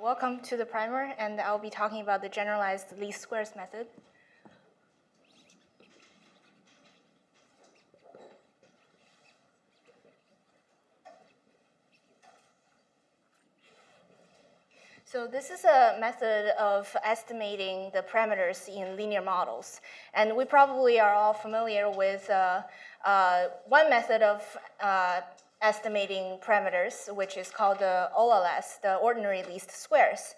Welcome to the primer, and I'll be talking about the generalized least squares method. So this is a method of estimating the parameters in linear models. And we probably are all familiar with one method of estimating parameters, which is called the OLS, the ordinary least squares.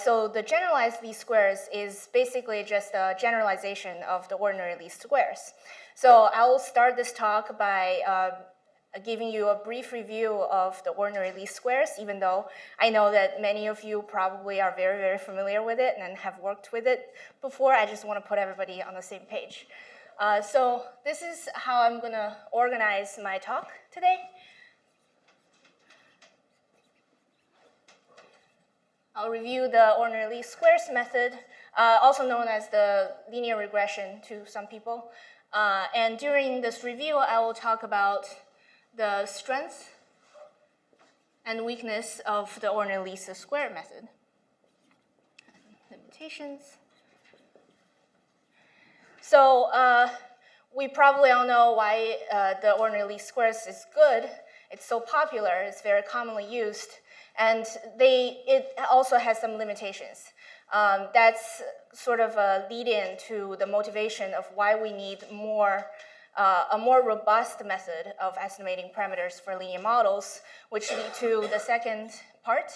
So the generalized least squares is basically just a generalization of the ordinary least squares. So I will start this talk by giving you a brief review of the ordinary least squares, even though I know that many of you probably are very, very familiar with it and have worked with it before. I just want to put everybody on the same page. So this is how I'm going to organize my talk today. I'll review the ordinary least squares method, also known as the linear regression to some people. And during this review, I will talk about the strengths and weakness of the ordinary least square method. Limitations. So we probably all know why the ordinary least squares is good. It's so popular, it's very commonly used, and it also has some limitations. That's sort of a lead-in to the motivation of why we need a more robust method of estimating parameters for linear models, which lead to the second part,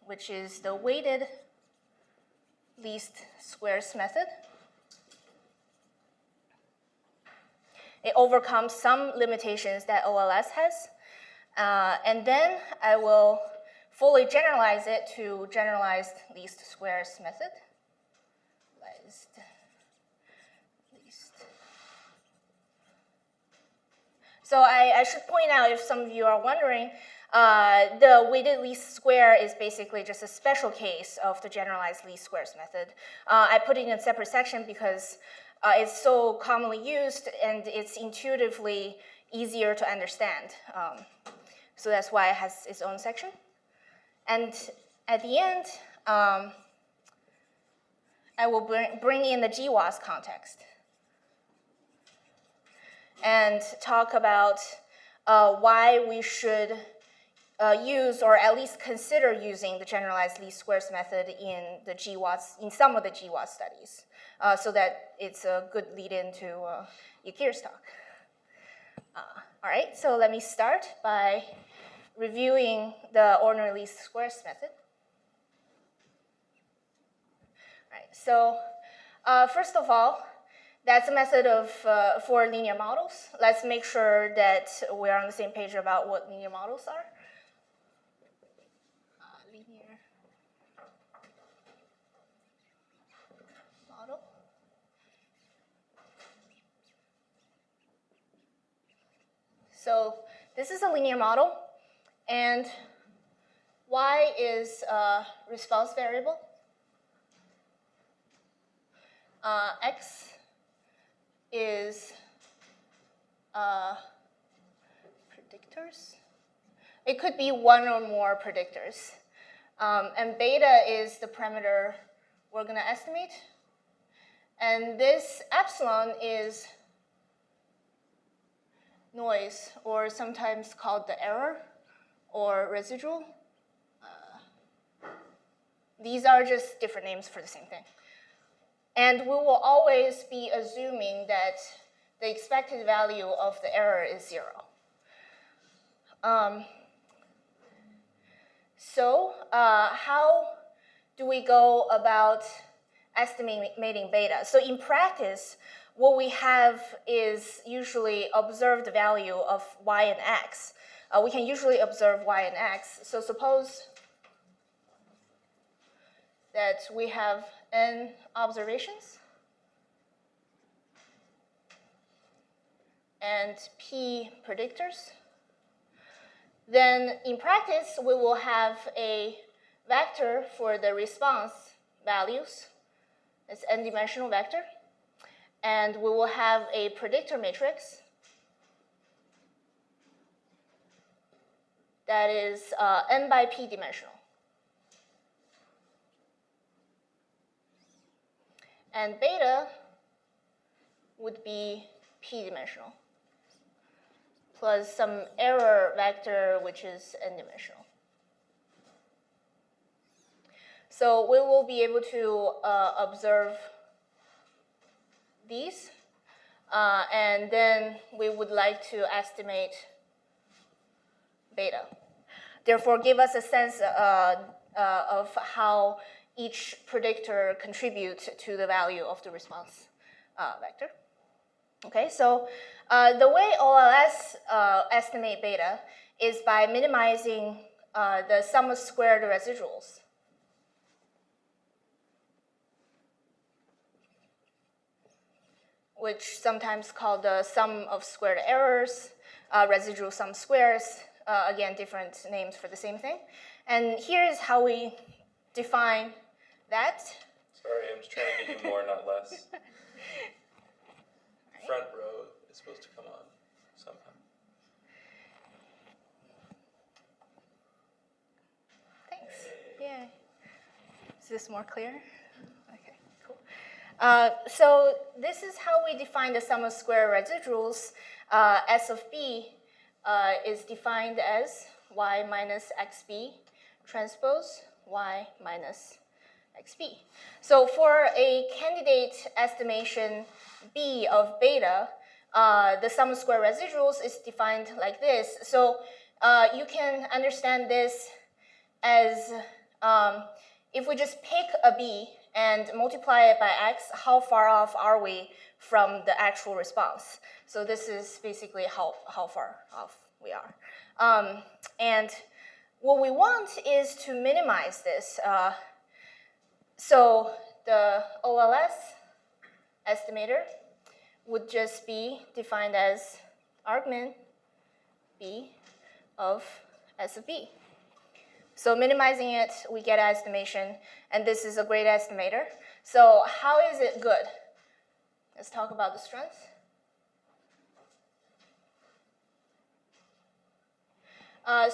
which is the weighted least squares method. It overcomes some limitations that OLS has. And then I will fully generalize it to generalized least squares method. So I should point out, if some of you are wondering, the weighted least square is basically just a special case of the generalized least squares method. I put it in a separate section because it's so commonly used and it's intuitively easier to understand. So that's why it has its own section. And at the end, I will bring in the GWAS context and talk about why we should use, or at least consider using, the generalized least squares method in the GWAS, in some of the GWAS studies, so that it's a good lead-in to Yakir's talk. All right, so let me start by reviewing the ordinary least squares method. All right, so first of all, that's a method for linear models. Let's make sure that we're on the same page about what linear models are. Linear model. So this is a linear model, and y is a response variable. X is predictors. It could be one or more predictors. And beta is the parameter we're going to estimate. And this epsilon is noise, or sometimes called the error or residual. These are just different names for the same thing. And we will always be assuming that the expected value of the error is 0. So how do we go about estimating beta? So in practice, what we have is usually observed value of y and x. We can usually observe y and x. So suppose that we have n observations and p predictors. Then in practice, we will have a vector for the response values. It's n-dimensional vector. And we will have a predictor matrix that is n by p dimensional. And beta would be p-dimensional, plus some error vector, which is n-dimensional. So we will be able to observe these, and then we would like to estimate beta. Therefore, give us a sense of how each predictor contributes to the value of the response vector. Okay, so the way OLS estimate beta is by minimizing the sum of squared residuals. Which sometimes called the sum of squared errors, residual sum squares, again, different names for the same thing. And here is how we define that. Sorry, I'm just trying to get you more, not less. Front row is supposed to come on somehow. Thanks. Yeah. Is this more clear? Okay, cool. So this is how we define the sum of square residuals. S of b is defined as y minus xb transpose y minus xb. So for a candidate estimation b of beta, the sum of square residuals is defined like this. So you can understand this as if we just pick a b and multiply it by x, how far off are we from the actual response? So this is basically how far off we are. And what we want is to minimize this. So the OLS estimator would just be defined as argmin b of S of b. So minimizing it, we get an estimation, and this is a great estimator. So how is it good? Let's talk about the strengths.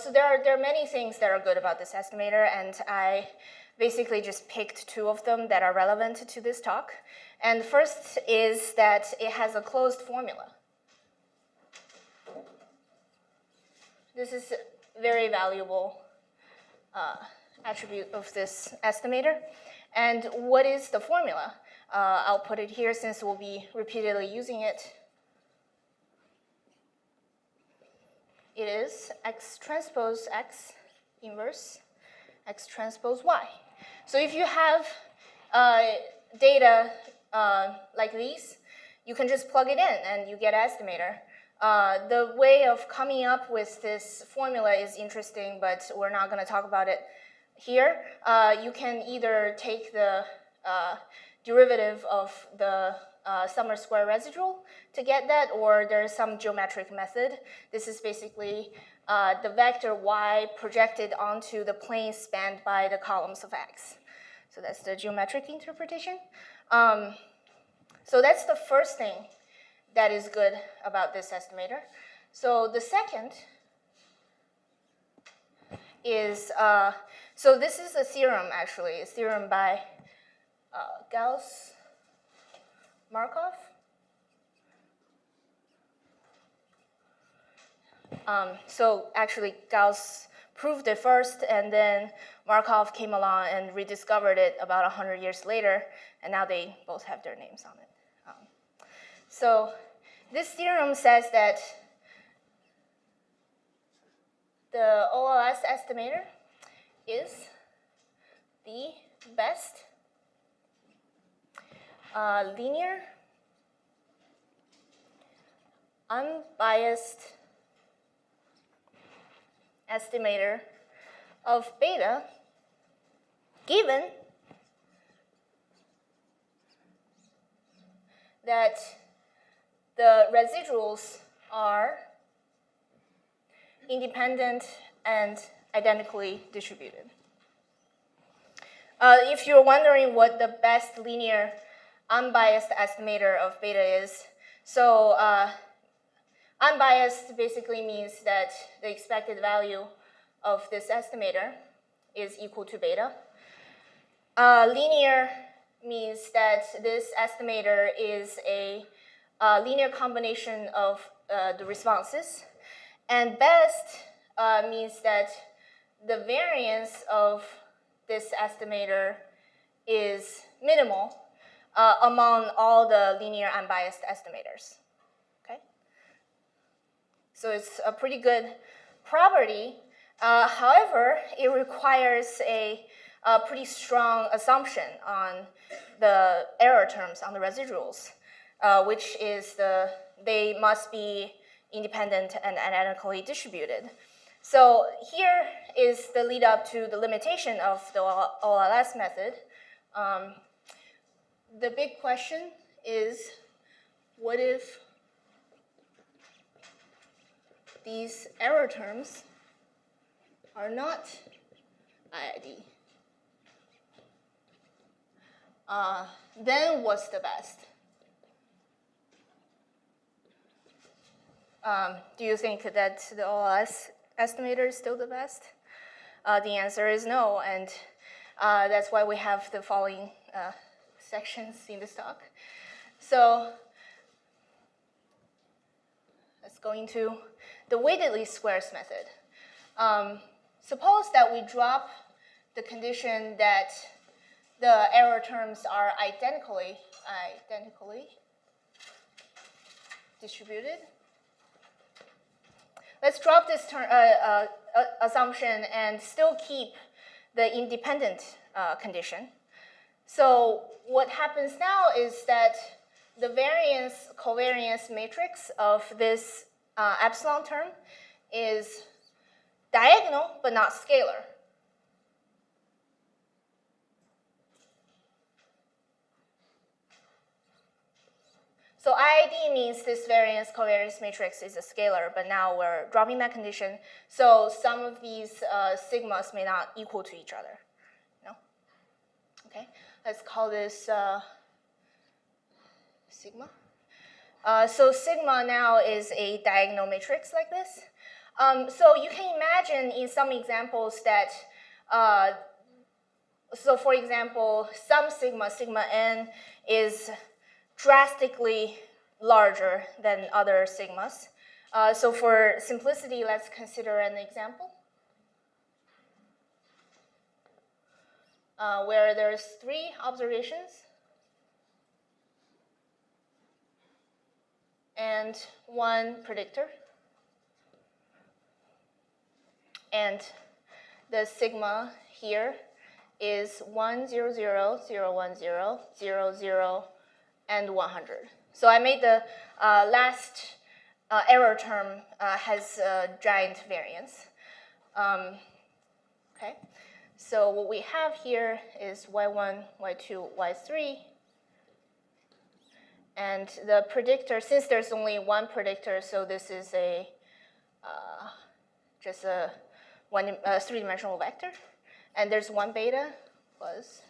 So there are many things that are good about this estimator, and I basically just picked two of them that are relevant to this talk. And first is that it has a closed formula. This is very valuable attribute of this estimator. And what is the formula? I'll put it here since we'll be repeatedly using it. It is x transpose x inverse x transpose y. So if you have data like these, you can just plug it in and you get an estimator. The way of coming up with this formula is interesting, but we're not going to talk about it here. You can either take the derivative of the sum of square residual to get that, or there's some geometric method. This is basically the vector y projected onto the plane spanned by the columns of x. So that's the geometric interpretation. So that's the first thing that is good about this estimator. So the second is, so this is a theorem actually, a theorem by Gauss, Markov. So actually Gauss proved it first, and then Markov came along and rediscovered it about 100 years later, and now they both have their names on it. So this theorem says that the OLS estimator is the best linear, unbiased estimator of beta given that the residuals are independent and identically distributed. If you're wondering what the best linear unbiased estimator of beta is, so unbiased basically means that the expected value of this estimator is equal to beta. Linear means that this estimator is a linear combination of the responses. And best means that the variance of this estimator is minimal among all the linear unbiased estimators. Okay? So it's a pretty good property. However, it requires a pretty strong assumption on the error terms, on the residuals, which is they must be independent and analytically distributed. So here is the lead up to the limitation of the OLS method. The big question is, what if these error terms are not IID? Then what's the best? Do you think that the OLS estimator is still the best? The answer is no, and that's why we have the following sections in this talk. So let's go into the weighted least squares method. Suppose that we drop the condition that the error terms are identically distributed. Let's drop this assumption and still keep the independent condition. So what happens now is that the variance-covariance matrix of this epsilon term is diagonal but not scalar. So IID means this variance-covariance matrix is a scalar, but now we're dropping that condition. So some of these sigmas may not equal to each other. No? Okay, let's call this sigma. So sigma now is a diagonal matrix like this. So you can imagine in some examples that, so for example, some sigma n is drastically larger than other sigmas. So for simplicity, let's consider an example where there's 3 observations and 1 predictor. And the sigma here is 1, 0, 0, 0, 1, 0, 0, 0, and 100. So I made the last error term has a giant variance. Okay, so what we have here is y1, y2, y3. And the predictor, since there's only 1 predictor, so this is a just a 3-dimensional vector. And there's 1 beta plus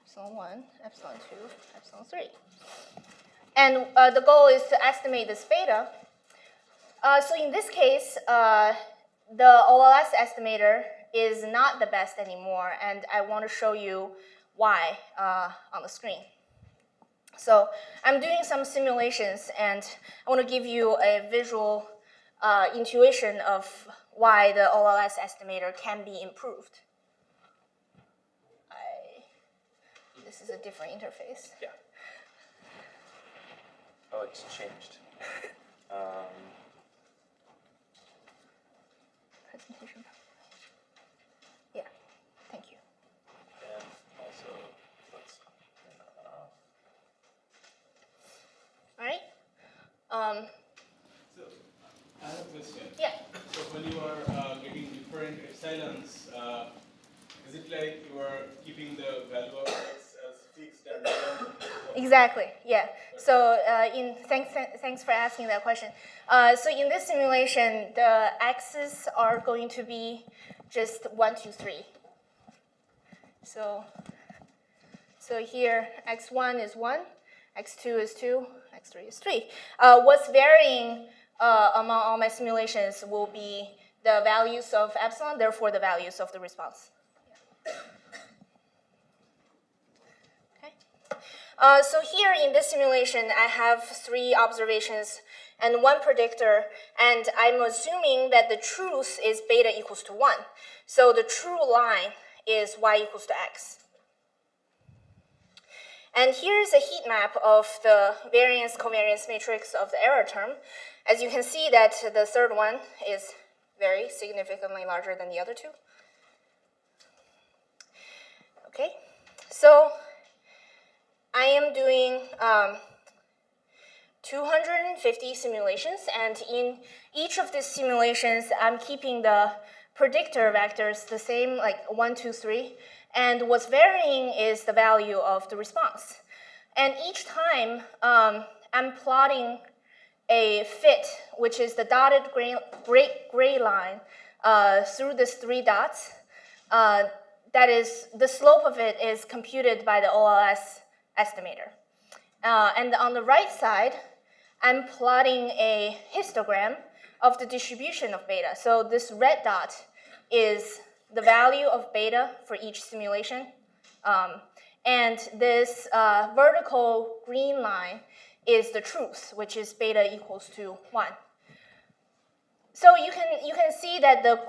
epsilon 1, epsilon 2, epsilon 3. And the goal is to estimate this beta. So in this case, the OLS estimator is not the best anymore, and I want to show you why on the screen. So I'm doing some simulations, and I want to give you a visual intuition of why the OLS estimator can be improved. This is a different interface. Yeah. Oh, it's changed. Presentation. Yeah, thank you. And also, let's turn that off. All right. So I have a question. Yeah. So when you are getting different epsilons, is it like you are keeping the value of x as fixed and then? Exactly. Yeah. So thanks for asking that question. So in this simulation, the x's are going to be just 1, 2, 3. So here x1 is 1, x2 is 2, x3 is 3. What's varying among all my simulations will be the values of epsilon, therefore the values of the response. Yeah. Okay. So here in this simulation, I have 3 observations and 1 predictor, and I'm assuming that the truth is beta equals to 1. So the true line is y equals to x. And here's a heat map of the variance-covariance matrix of the error term. As you can see that the third one is very significantly larger than the other 2. Okay, so I am doing 250 simulations, and in each of these simulations, I'm keeping the predictor vectors the same, like 1, 2, 3, and what's varying is the value of the response. And each time, I'm plotting a fit, which is the dotted gray line through these 3 dots. That is, the slope of it is computed by the OLS estimator. And on the right side, I'm plotting a histogram of the distribution of beta. So this red dot is the value of beta for each simulation. And this vertical green line is the truth, which is beta equals to 1. So you can see that the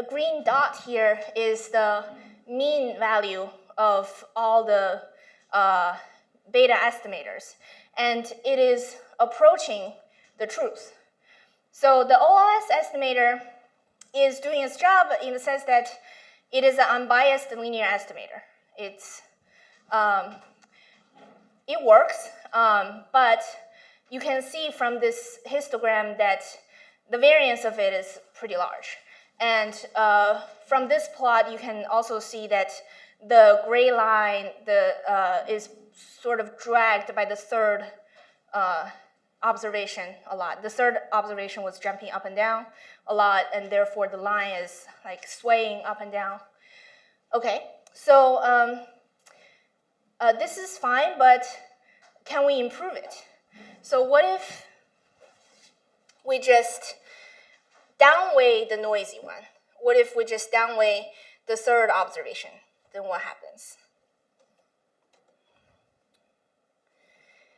green dot here is the mean value of all the beta estimators, and it is approaching the truth. So the OLS estimator is doing its job in the sense that it is an unbiased linear estimator. It works, but you can see from this histogram that the variance of it is pretty large. And from this plot, you can also see that the gray line is sort of dragged by the third observation a lot. The third observation was jumping up and down a lot, and therefore the line is like swaying up and down. Okay, so this is fine, but can we improve it? So what if we just downweigh the noisy one? What if we just downweigh the third observation? Then what happens?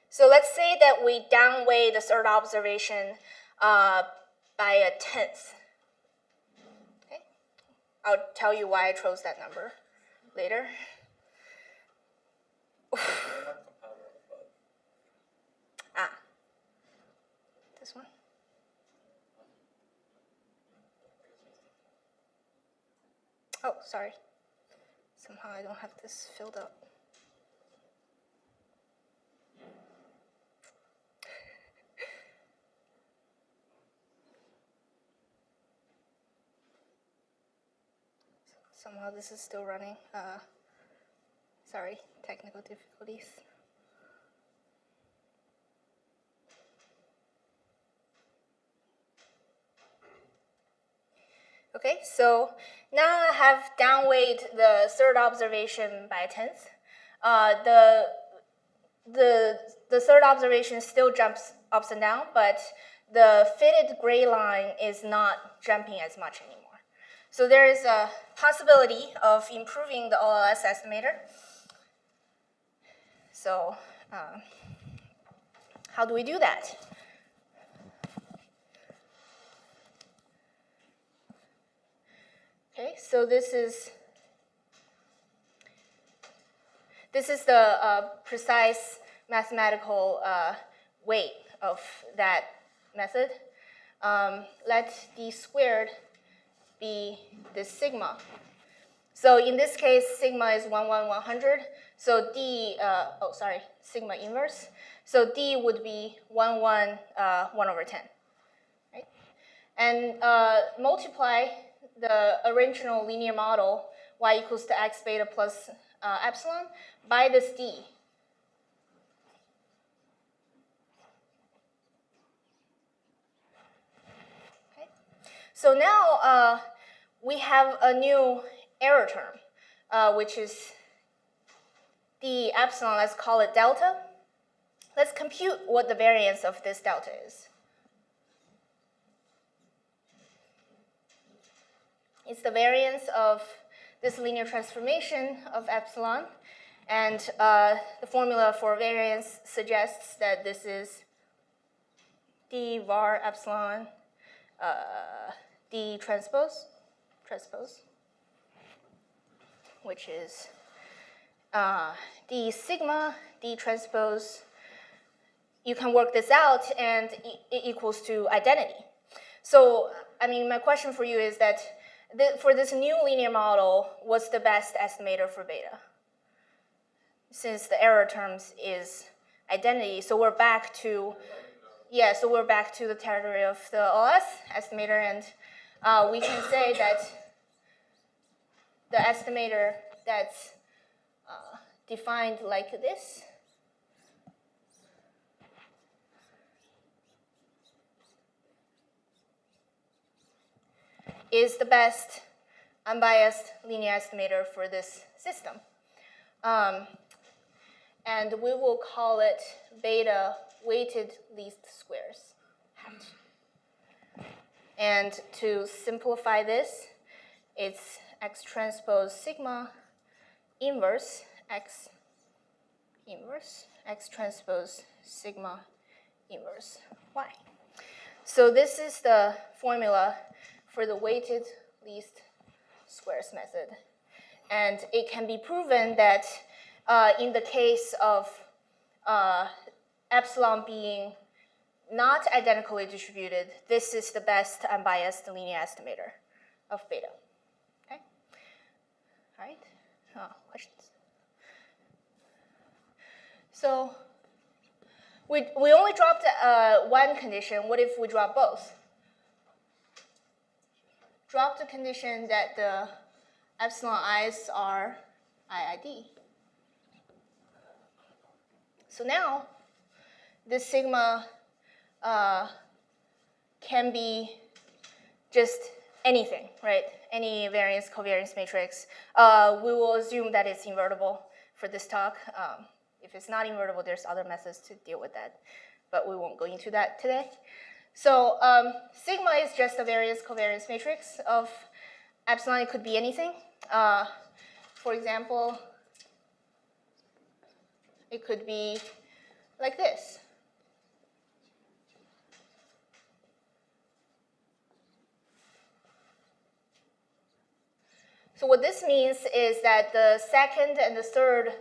So let's say that we downweigh the third observation by 1/10. Okay? I'll tell you why I chose that number later. This one? Oh, sorry. Somehow I don't have this filled up. Somehow this is still running. Sorry, technical difficulties. Okay, so now I have downweighed the third observation by 1/10. The third observation still jumps up and down, but the fitted gray line is not jumping as much anymore. So there is a possibility of improving the OLS estimator. So how do we do that? Okay, so this is the precise mathematical weight of that method. Let d squared be this sigma. So in this case, sigma is 1/100. So d, sigma inverse. So d would be 1/10, right? And multiply the original linear model y equals to x beta plus epsilon by this d. Okay. So now we have a new error term, which is the epsilon. Let's call it delta. Let's compute what the variance of this delta is. It's the variance of this linear transformation of epsilon, And the formula for variance suggests that this is d var epsilon d transpose, which is d sigma d transpose. You can work this out, and it equals to identity. So, I mean, my question for you is that for this new linear model, what's the best estimator for beta? Since the error terms is identity, so we're back to, yeah, so we're back to the territory of the OLS estimator, and we can say that the estimator that's defined like this is the best unbiased linear estimator for this system. And we will call it beta weighted least squares hat. And to simplify this, it's x transpose sigma inverse x transpose sigma inverse y. So this is the formula for the weighted least squares method. And it can be proven that in the case of epsilon being not identically distributed, this is the best unbiased linear estimator of beta. Okay? All right? Questions? So we only dropped one condition. What if we drop both? Drop the condition that the epsilon i's are IID. So now, this sigma can be just anything, right? Any variance covariance matrix. We will assume that it's invertible for this talk. If it's not invertible, there's other methods to deal with that, but we won't go into that today. So sigma is just a variance covariance matrix of epsilon. It could be anything. For example, it could be like this. So what this means is that the second and the third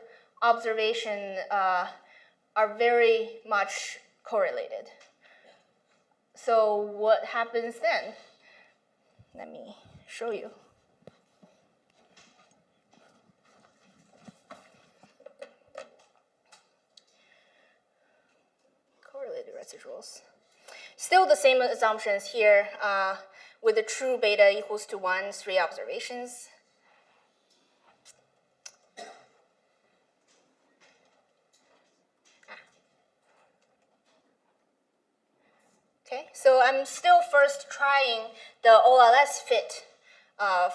observation are very much correlated. So what happens then? Let me show you. Correlated residuals. Still the same assumptions here with the true beta equals to 1, 3 observations. Okay, so I'm still first trying the OLS fit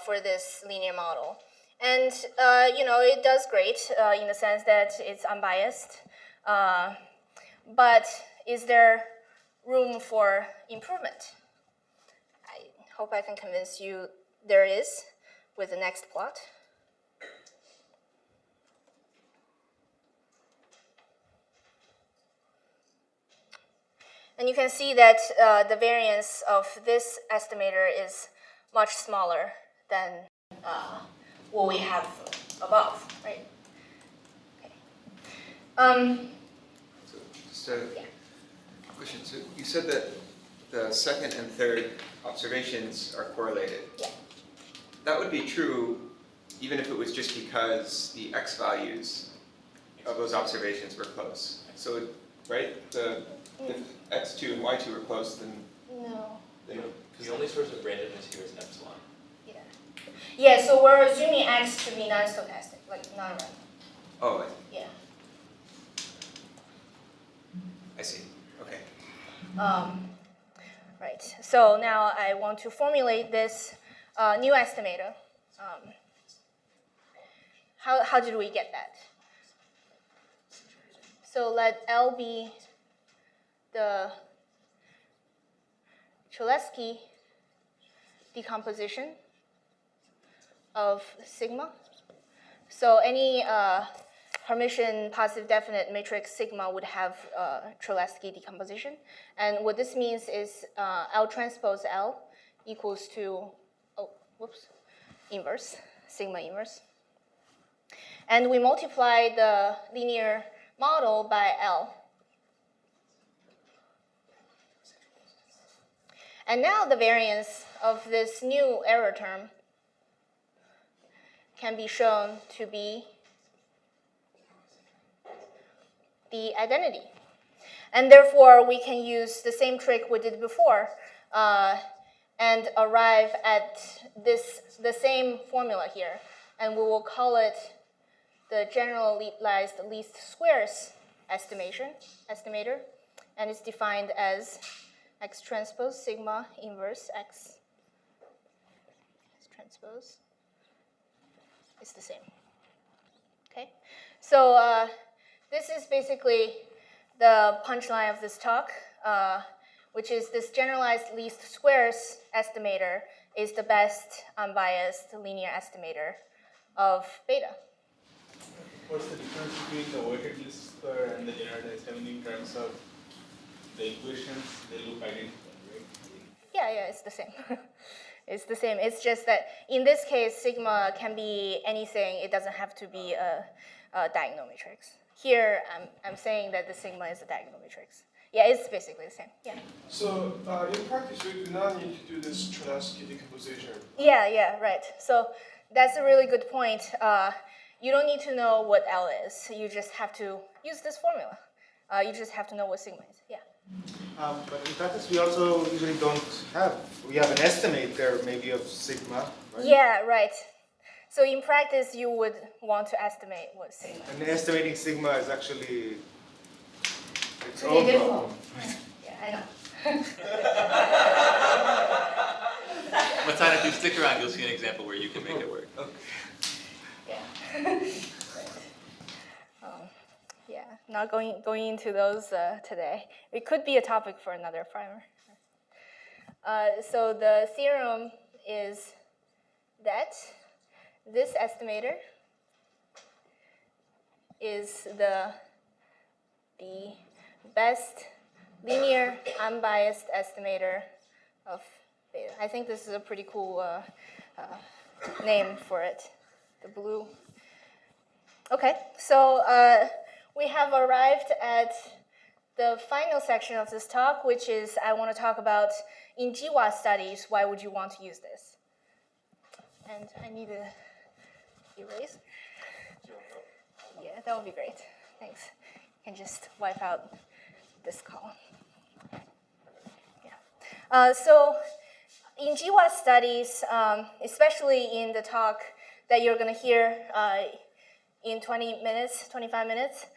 for this linear model. And, it does great in the sense that it's unbiased. But is there room for improvement? I hope I can convince you there is with the next plot. And you can see that the variance of this estimator is much smaller than what we have above, right? Okay. So just a question. So you said that the second and third observations are correlated. Yeah. That would be true even if it was just because the x values of those observations were close. So, right? If x2 and y2 are close, then... No. The only source of randomness here is epsilon. Yeah. Yeah, so we're assuming x to be non-stochastic, like non-random. Oh, Yeah. I see. Okay. Right. So now I want to formulate this new estimator. How did we get that? So let L be the Cholesky decomposition of sigma. So any permission positive definite matrix sigma would have Cholesky decomposition. And what this means is L transpose L equals to, inverse, sigma inverse. And we multiply the linear model by L. And now the variance of this new error term can be shown to be the identity. And therefore, we can use the same trick we did before and arrive at the same formula here. And we will call it the generalized least squares estimator. And it's defined as X transpose sigma inverse X transpose is the same. Okay, so this is basically the punchline of this talk, which is this generalized least squares estimator is the best unbiased linear estimator of beta. What's the difference between the weighted least square and the generalized? I mean, in terms of the equations, they look identical, right? Yeah, it's the same. It's the same. It's just that in this case, sigma can be anything. It doesn't have to be a diagonal matrix. Here, I'm saying that the sigma is a diagonal matrix. Yeah, it's basically the same. Yeah. So in practice, we do not need to do this Cholesky decomposition. Yeah, right. So that's a really good point. You don't need to know what L is. You just have to use this formula. You just have to know what sigma is. Yeah. But in practice, we also usually don't have. We have an estimator maybe of sigma, right? Yeah, right. So in practice, you would want to estimate what sigma is. And estimating sigma is actually its Pretty own difficult. problem. Yeah, I know. Matana, if you stick around, you'll see an example where you can make it work. Yeah. Yeah, not going into those today. It could be a topic for another primer. So the theorem is that this estimator is the best linear unbiased estimator of beta. I think this is a pretty cool name for it, the blue. Okay, so we have arrived at the final section of this talk, which is I want to talk about in GWAS studies, why would you want to use this? And I need a eraser. Yeah, that would be great. Thanks. You can just wipe out this column. Yeah. So in GWAS studies, especially in the talk that you're going to hear in 20 minutes, 25 minutes,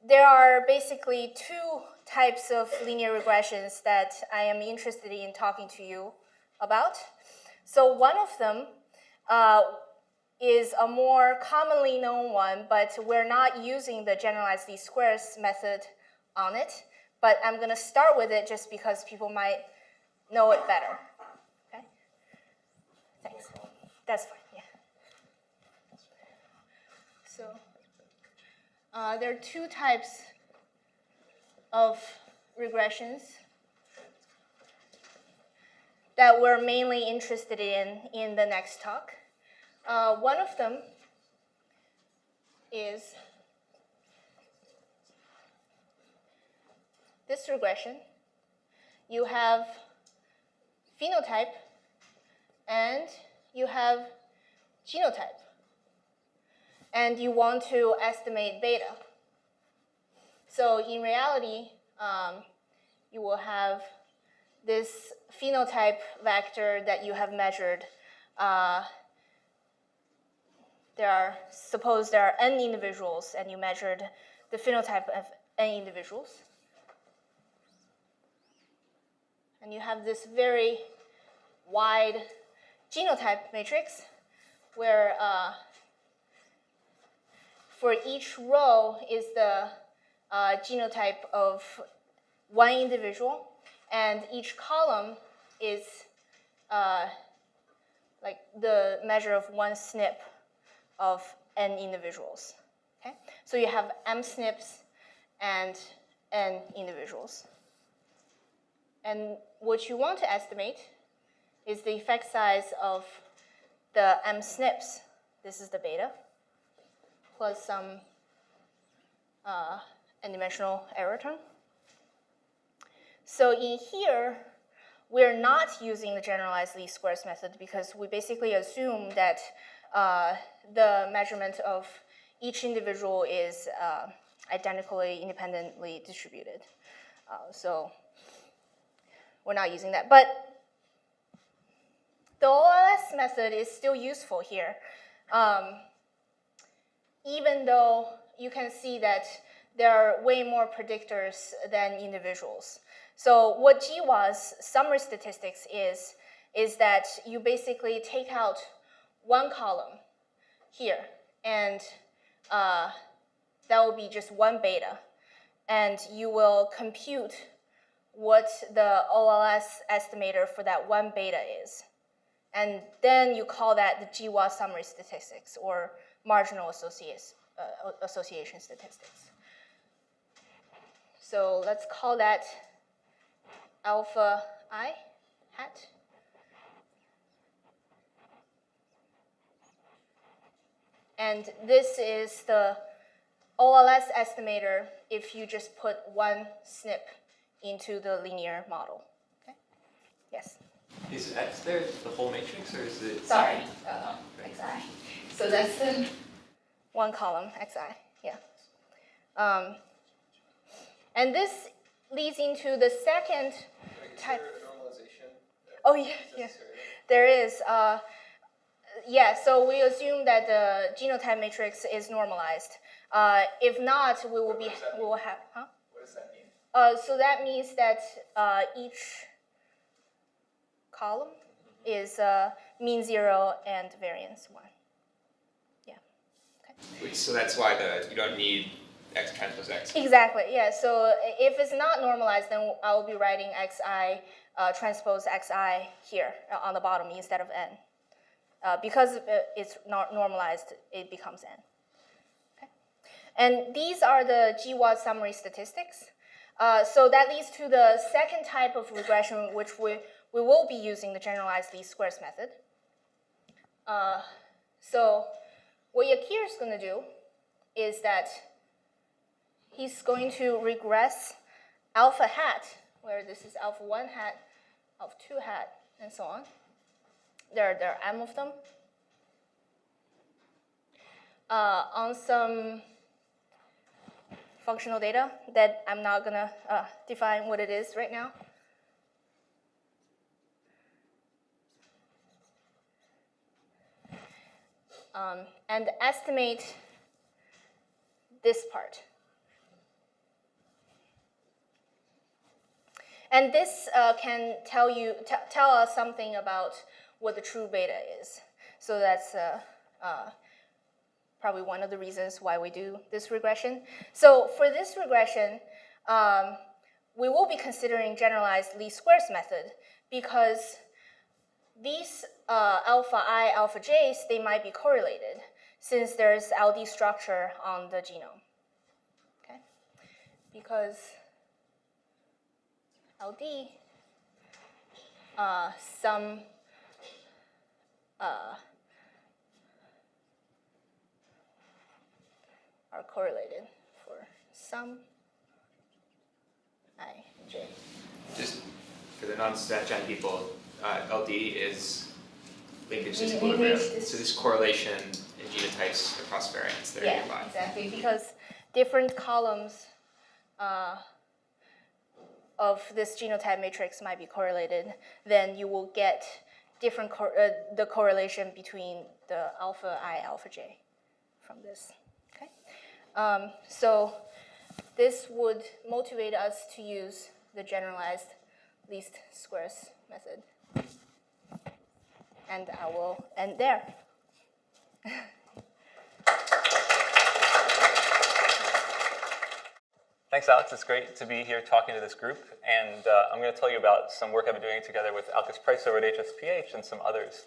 there are basically two types of linear regressions that I am interested in talking to you about. So one of them is a more commonly known one, but we're not using the generalized least squares method on it. But I'm going to start with it just because people might know it better. Okay? Thanks. That's fine. Yeah. So there are two types of regressions that we're mainly interested in the next talk. One of them is this regression. You have phenotype and you have genotype. And you want to estimate beta. So in reality, you will have this phenotype vector that you have measured. Suppose there are n individuals, and you measured the phenotype of n individuals. And you have this very wide genotype matrix where for each row is the genotype of one individual, and each column is like the measure of one SNP of n individuals. Okay? So you have M SNPs and N individuals. And what you want to estimate is the effect size of the M SNPs. This is the beta, plus some n-dimensional error term. So in here, we're not using the generalized least squares method because we basically assume that the measurement of each individual is identically independently distributed. So we're not using that. But the OLS method is still useful here, even though you can see that there are way more predictors than individuals. So what GWAS summary statistics is that you basically take out one column here, and that will be just one beta. And you will compute what the OLS estimator for that one beta is. And then you call that the GWAS summary statistics or marginal association statistics. So let's call that alpha I hat. And this is the OLS estimator if you just put one SNP into the linear model. Okay? Yes? Is X there the whole matrix, or is it? Sorry, XI. So that's the one column, XI, yeah. And this leads into the second type. Is there normalization? Oh, yeah, yeah. There is. Yeah, so we assume that the genotype matrix is normalized. If not, we will have, huh? What does that mean? So that means that each column is mean 0 and variance 1. Yeah. Okay. So that's why you don't need X transpose X. Exactly. Yeah. So if it's not normalized, then I will be writing xi transpose xi here on the bottom instead of n. Because it's not normalized, it becomes n. Okay. And these are the GWAS summary statistics. So that leads to the second type of regression, which we will be using the generalized least squares method. So what Yakir is going to do is that he's going to regress alpha hat, where this is alpha 1 hat, alpha 2 hat, and so on. There are m of them. On some functional data that I'm not going to define what it is right now. And estimate this part. And this can tell us something about what the true beta is. So that's probably one of the reasons why we do this regression. So for this regression, we will be considering generalized least squares method because these alpha I, alpha j's, they might be correlated since there's LD structure on the genome. Okay? Because LD, some are correlated for some I, J. Just for the non-stat gen people, LD is linkage Linkage disequilibrium. dis- So this correlation in genotypes across variants that are Yeah, nearby. exactly. Because different columns of this genotype matrix might be correlated, then you will get different the correlation between the alpha I, alpha J from this. Okay, so this would motivate us to use the generalized least squares method, and I will end there. Thanks, Alex. It's great to be here talking to this group. And I'm going to tell you about some work I've been doing together with Alcus Price over at HSPH and some others.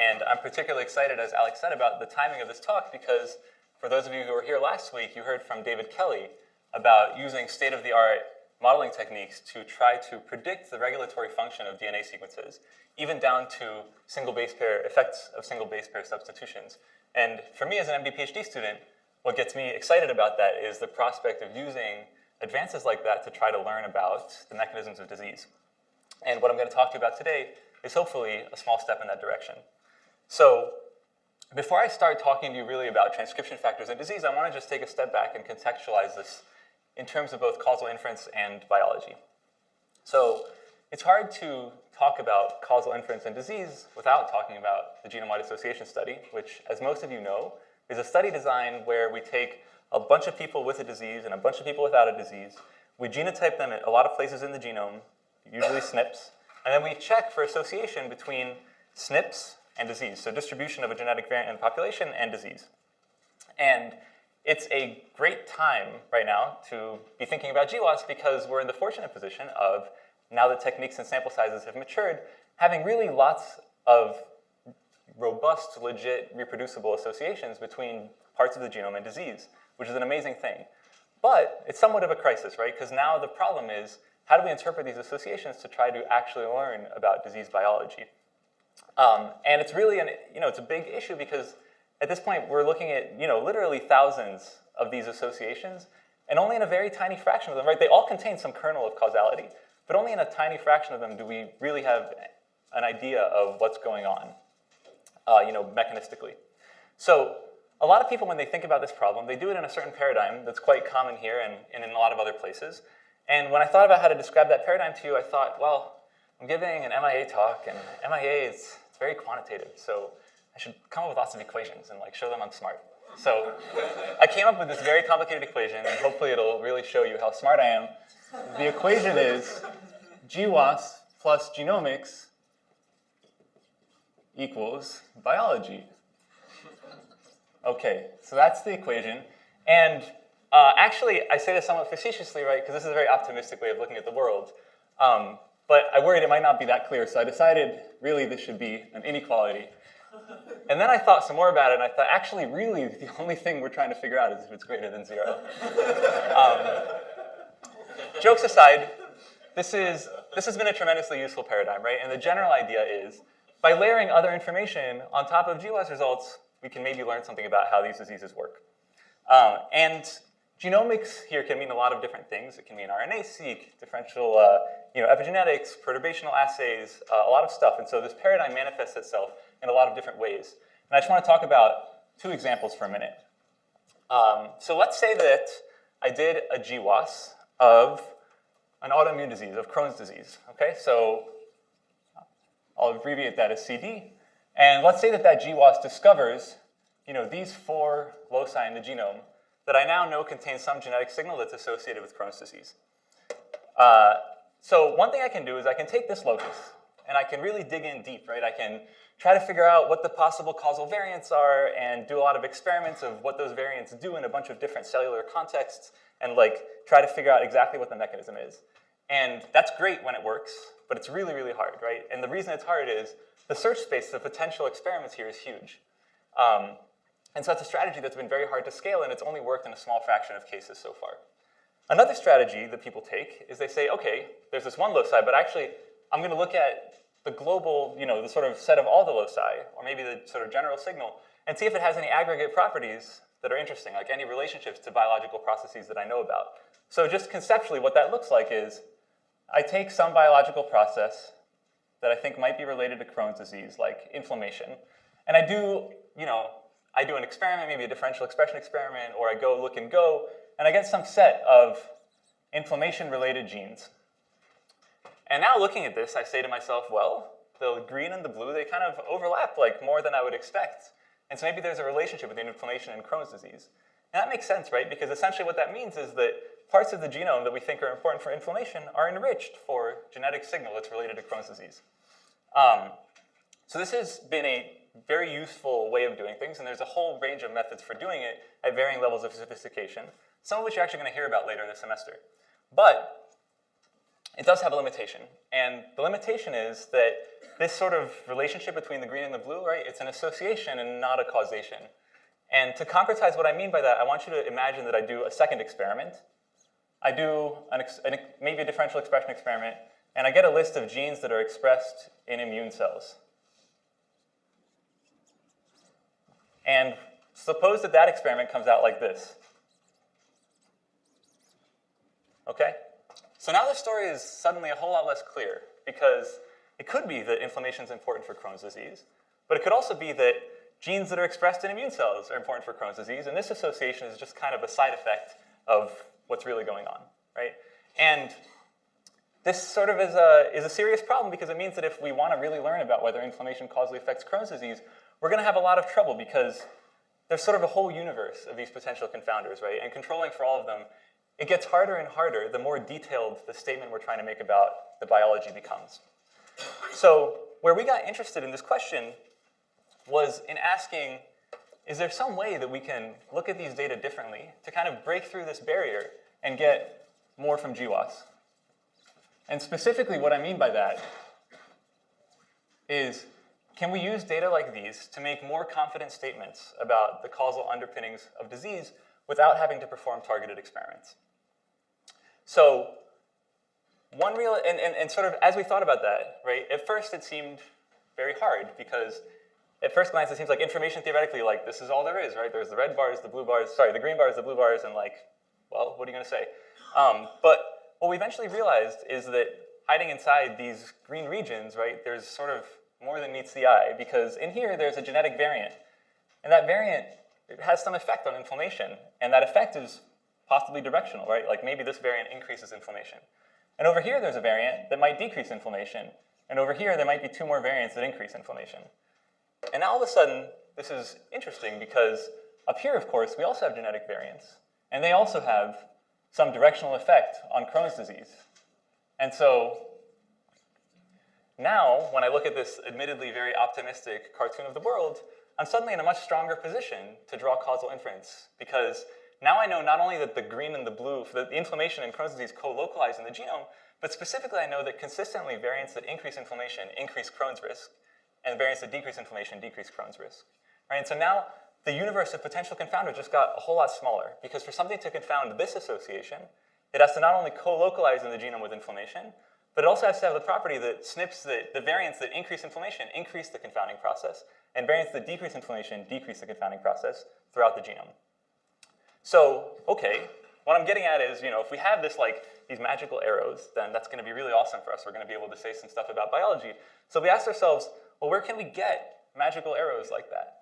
And I'm particularly excited, as Alex said, about the timing of this talk because for those of you who were here last week, you heard from David Kelly about using state-of-the-art modeling techniques to try to predict the regulatory function of DNA sequences, even down to single base pair effects of single base pair substitutions. And for me as an MD PhD student, what gets me excited about that is the prospect of using advances like that to try to learn about the mechanisms of disease. And what I'm going to talk to you about today is hopefully a small step in that direction. So before I start talking to you really about transcription factors in disease, I want to just take a step back and contextualize this in terms of both causal inference and biology. So it's hard to talk about causal inference in disease without talking about the Genomewide association study, which, as most of you know, is a study design where we take a bunch of people with a disease and a bunch of people without a disease. We genotype them at a lot of places in the genome, usually SNPs, and then we check for association between SNPs and disease, so distribution of a genetic variant in the population and disease. And it's a great time right now to be thinking about GWAS because we're in the fortunate position of, now that techniques and sample sizes have matured, having really lots of robust, legit, reproducible associations between parts of the genome and disease, which is an amazing thing. But it's somewhat of a crisis, right? Because now the problem is, how do we interpret these associations to try to actually learn about disease biology? And it's really, it's a big issue because at this point we're looking at, literally thousands of these associations, and only in a very tiny fraction of them, right? They all contain some kernel of causality, but only in a tiny fraction of them do we really have an idea of what's going on, mechanistically. So a lot of people, when they think about this problem, they do it in a certain paradigm that's quite common here and in a lot of other places. And when I thought about how to describe that paradigm to you, I thought, well, I'm giving an MIA talk, and MIA it's very quantitative, so I should come up with lots of equations and show them I'm smart. So I came up with this very complicated equation, and hopefully it'll really show you how smart I am. The equation is GWAS plus genomics equals biology. Okay, so that's the equation. And actually, I say this somewhat facetiously, right, because this is a very optimistic way of looking at the world. But I worried it might not be that clear, so I decided really this should be an inequality. And then I thought some more about it, and I thought, actually, really, the only thing we're trying to figure out is if it's greater than 0. Jokes aside, this has been a tremendously useful paradigm, right? And the general idea is, by layering other information on top of GWAS results, we can maybe learn something about how these diseases work. And genomics here can mean a lot of different things. It can mean RNA-seq, differential epigenetics, perturbational assays, a lot of stuff. And so this paradigm manifests itself in a lot of different ways. And I just want to talk about 2 examples for a minute. So let's say that I did a GWAS of an autoimmune disease, of Crohn's disease. Okay, so I'll abbreviate that as CD. And let's say that that GWAS discovers these 4 loci in the genome that I now know contain some genetic signal that's associated with Crohn's disease. So one thing I can do is I can take this locus, and I can really dig in deep, right? I can try to figure out what the possible causal variants are and do a lot of experiments of what those variants do in a bunch of different cellular contexts and try to figure out exactly what the mechanism is. And that's great when it works, but it's really, really hard, right? And the reason it's hard is the search space, the potential experiments here is huge. And so that's a strategy that's been very hard to scale, and it's only worked in a small fraction of cases so far. Another strategy that people take is they say, okay, there's this one loci, but actually I'm going to look at the global, the sort of set of all the loci, or maybe the sort of general signal, and see if it has any aggregate properties that are interesting, like any relationships to biological processes that I know about. So just conceptually, what that looks like is I take some biological process that I think might be related to Crohn's disease, like inflammation, and I do an experiment, maybe a differential expression experiment, or I go look and go, and I get some set of inflammation-related genes. And now looking at this, I say to myself, well, the green and the blue, they kind of overlap more than I would expect. And so maybe there's a relationship between inflammation and Crohn's disease. And that makes sense, right? Because essentially what that means is that parts of the genome that we think are important for inflammation are enriched for genetic signal that's related to Crohn's disease. So this has been a very useful way of doing things, and there's a whole range of methods for doing it at varying levels of sophistication, some of which you're actually going to hear about later in the semester. But it does have a limitation, and the limitation is that this sort of relationship between the green and the blue, right, it's an association and not a causation. And to concretize what I mean by that, I want you to imagine that I do a second experiment. I do maybe a differential expression experiment, and I get a list of genes that are expressed in immune cells. And suppose that that experiment comes out like this. Okay? So now the story is suddenly a whole lot less clear, because it could be that inflammation is important for Crohn's disease, but it could also be that genes that are expressed in immune cells are important for Crohn's disease, and this association is just kind of a side effect of what's really going on, right? And this sort of is a serious problem, because it means that if we want to really learn about whether inflammation causally affects Crohn's disease, we're going to have a lot of trouble, because there's sort of a whole universe of these potential confounders, right? And controlling for all of them, it gets harder and harder the more detailed the statement we're trying to make about the biology becomes. So where we got interested in this question was in asking, is there some way that we can look at these data differently to kind of break through this barrier and get more from GWAS? And specifically what I mean by that is, can we use data like these to make more confident statements about the causal underpinnings of disease without having to perform targeted experiments? So one real, and sort of as we thought about that, right, at first it seemed very hard, because at first glance it seems like information theoretically, like, this is all there is, right? There's the red bars, the blue bars, sorry, the green bars, the blue bars, and like, well, what are you going to say? But what we eventually realized is that hiding inside these green regions, right, there's sort of more than meets the eye, because in here there's a genetic variant, and that variant, it has some effect on inflammation, and that effect is possibly directional, right? Like, maybe this variant increases inflammation. And over here there's a variant that might decrease inflammation, and over here there might be two more variants that increase inflammation. And now all of a sudden, this is interesting, because up here, of course, we also have genetic variants, and they also have some directional effect on Crohn's disease. And so now, when I look at this admittedly very optimistic cartoon of the world, I'm suddenly in a much stronger position to draw causal inference, because now I know not only that the green and the blue, that the inflammation in Crohn's disease co-localize in the genome, but specifically I know that consistently variants that increase inflammation increase Crohn's risk, and variants that decrease inflammation decrease Crohn's risk. Right? And so now the universe of potential confounders just got a whole lot smaller, because for something to confound this association, it has to not only co-localize in the genome with inflammation, but it also has to have the property that SNPs, the variants that increase inflammation increase the confounding process, and variants that decrease inflammation decrease the confounding process throughout the genome. So, okay, what I'm getting at is, if we have this, like, these magical arrows, then that's going to be really awesome for us. We're going to be able to say some stuff about biology. So we asked ourselves, well, where can we get magical arrows like that?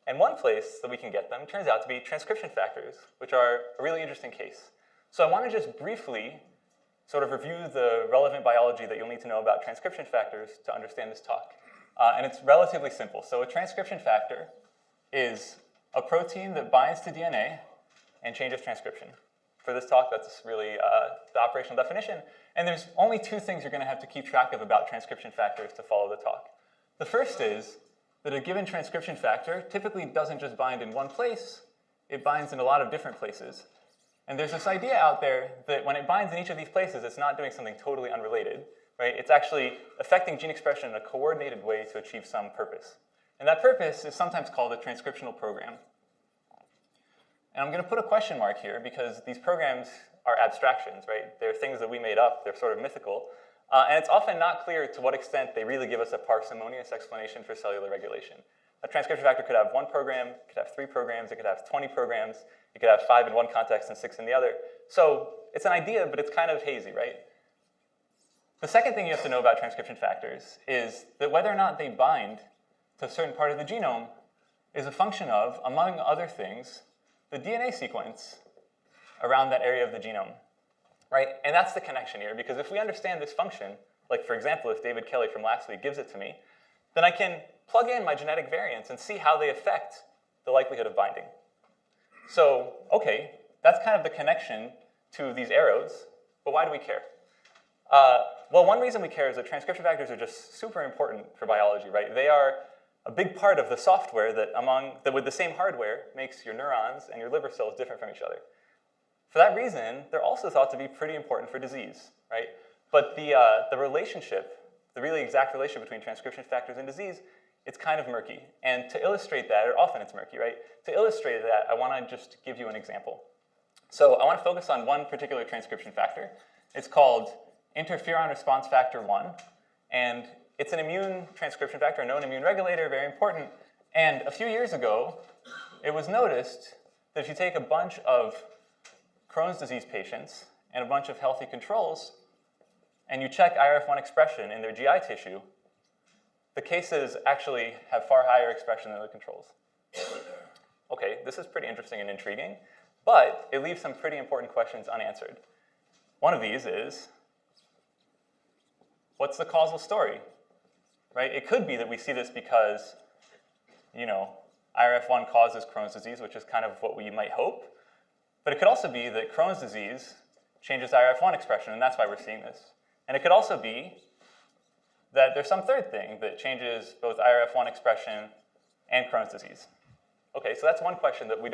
And one place that we can get them turns out to be transcription factors, which are a really interesting case. So I want to just briefly sort of review the relevant biology that you'll need to know about transcription factors to understand this talk. And it's relatively simple. So a transcription factor is a protein that binds to DNA and changes transcription. For this talk, that's really the operational definition. And there's only two things you're going to have to keep track of about transcription factors to follow the talk. The first is that a given transcription factor typically doesn't just bind in one place, it binds in a lot of different places. And there's this idea out there that when it binds in each of these places, it's not doing something totally unrelated, right? It's actually affecting gene expression in a coordinated way to achieve some purpose. And that purpose is sometimes called a transcriptional program. And I'm going to put a question mark here, because these programs are abstractions, right? They're things that we made up. They're sort of mythical. And it's often not clear to what extent they really give us a parsimonious explanation for cellular regulation. A transcription factor could have one program, it could have 3 programs, it could have 20 programs, it could have 5 in one context and 6 in the other. So it's an idea, but it's kind of hazy, right? The second thing you have to know about transcription factors is that whether or not they bind to a certain part of the genome is a function of, among other things, the DNA sequence around that area of the genome, right? And that's the connection here, because if we understand this function, like for example, if David Kelly from last week gives it to me, then I can plug in my genetic variants and see how they affect the likelihood of binding. So, okay, that's kind of the connection to these arrows, but why do we care? Well, one reason we care is that transcription factors are just super important for biology, right? They are a big part of the software that with the same hardware makes your neurons and your liver cells different from each other. For that reason, they're also thought to be pretty important for disease, right? But the relationship, the really exact relationship between transcription factors and disease it's kind of murky. And to illustrate that, or often it's murky, right? To illustrate that, I want to just give you an example. So I want to focus on one particular transcription factor. It's called interferon response factor 1. And it's an immune transcription factor, a known immune regulator, very important. And a few years ago, it was noticed that if you take a bunch of Crohn's disease patients and a bunch of healthy controls, and you check IRF1 expression in their GI tissue, the cases actually have far higher expression than the controls. Okay, this is pretty interesting and intriguing, but it leaves some pretty important questions unanswered. One of these is, what's the causal story? Right? It could be that we see this because, IRF1 causes Crohn's disease, which is kind of what we might hope. But it could also be that Crohn's disease changes IRF1 expression, and that's why we're seeing this. And it could also be that there's some third thing that changes both IRF1 expression and Crohn's disease. Okay, so that's one question that we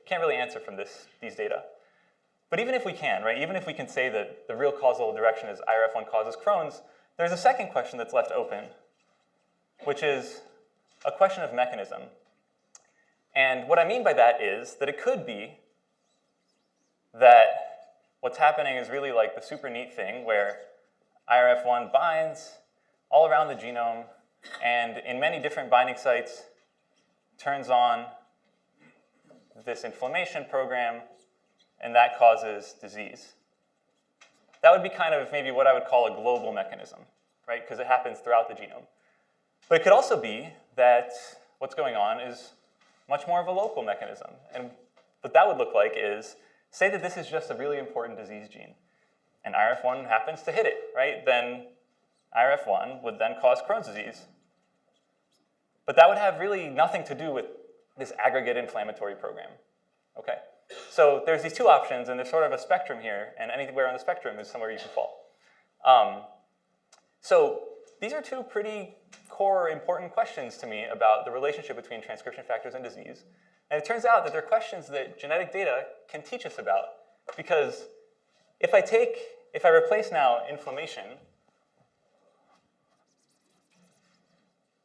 can't really answer from these data. But even if we can, right, even if we can say that the real causal direction is IRF1 causes Crohn's, there's a second question that's left open, which is a question of mechanism. And what I mean by that is that it could be that what's happening is really like the super neat thing where IRF1 binds all around the genome and in many different binding sites turns on this inflammation program, and that causes disease. That would be kind of maybe what I would call a global mechanism, right? Because it happens throughout the genome. But it could also be that what's going on is much more of a local mechanism. And what that would look like is, say that this is just a really important disease gene, and IRF1 happens to hit it, right? Then IRF1 would then cause Crohn's disease. But that would have really nothing to do with this aggregate inflammatory program, okay? So there's these two options, and there's sort of a spectrum here, and anywhere on the spectrum is somewhere you can fall. So these are two pretty core important questions to me about the relationship between transcription factors and disease. And it turns out that they're questions that genetic data can teach us about, because if I replace now inflammation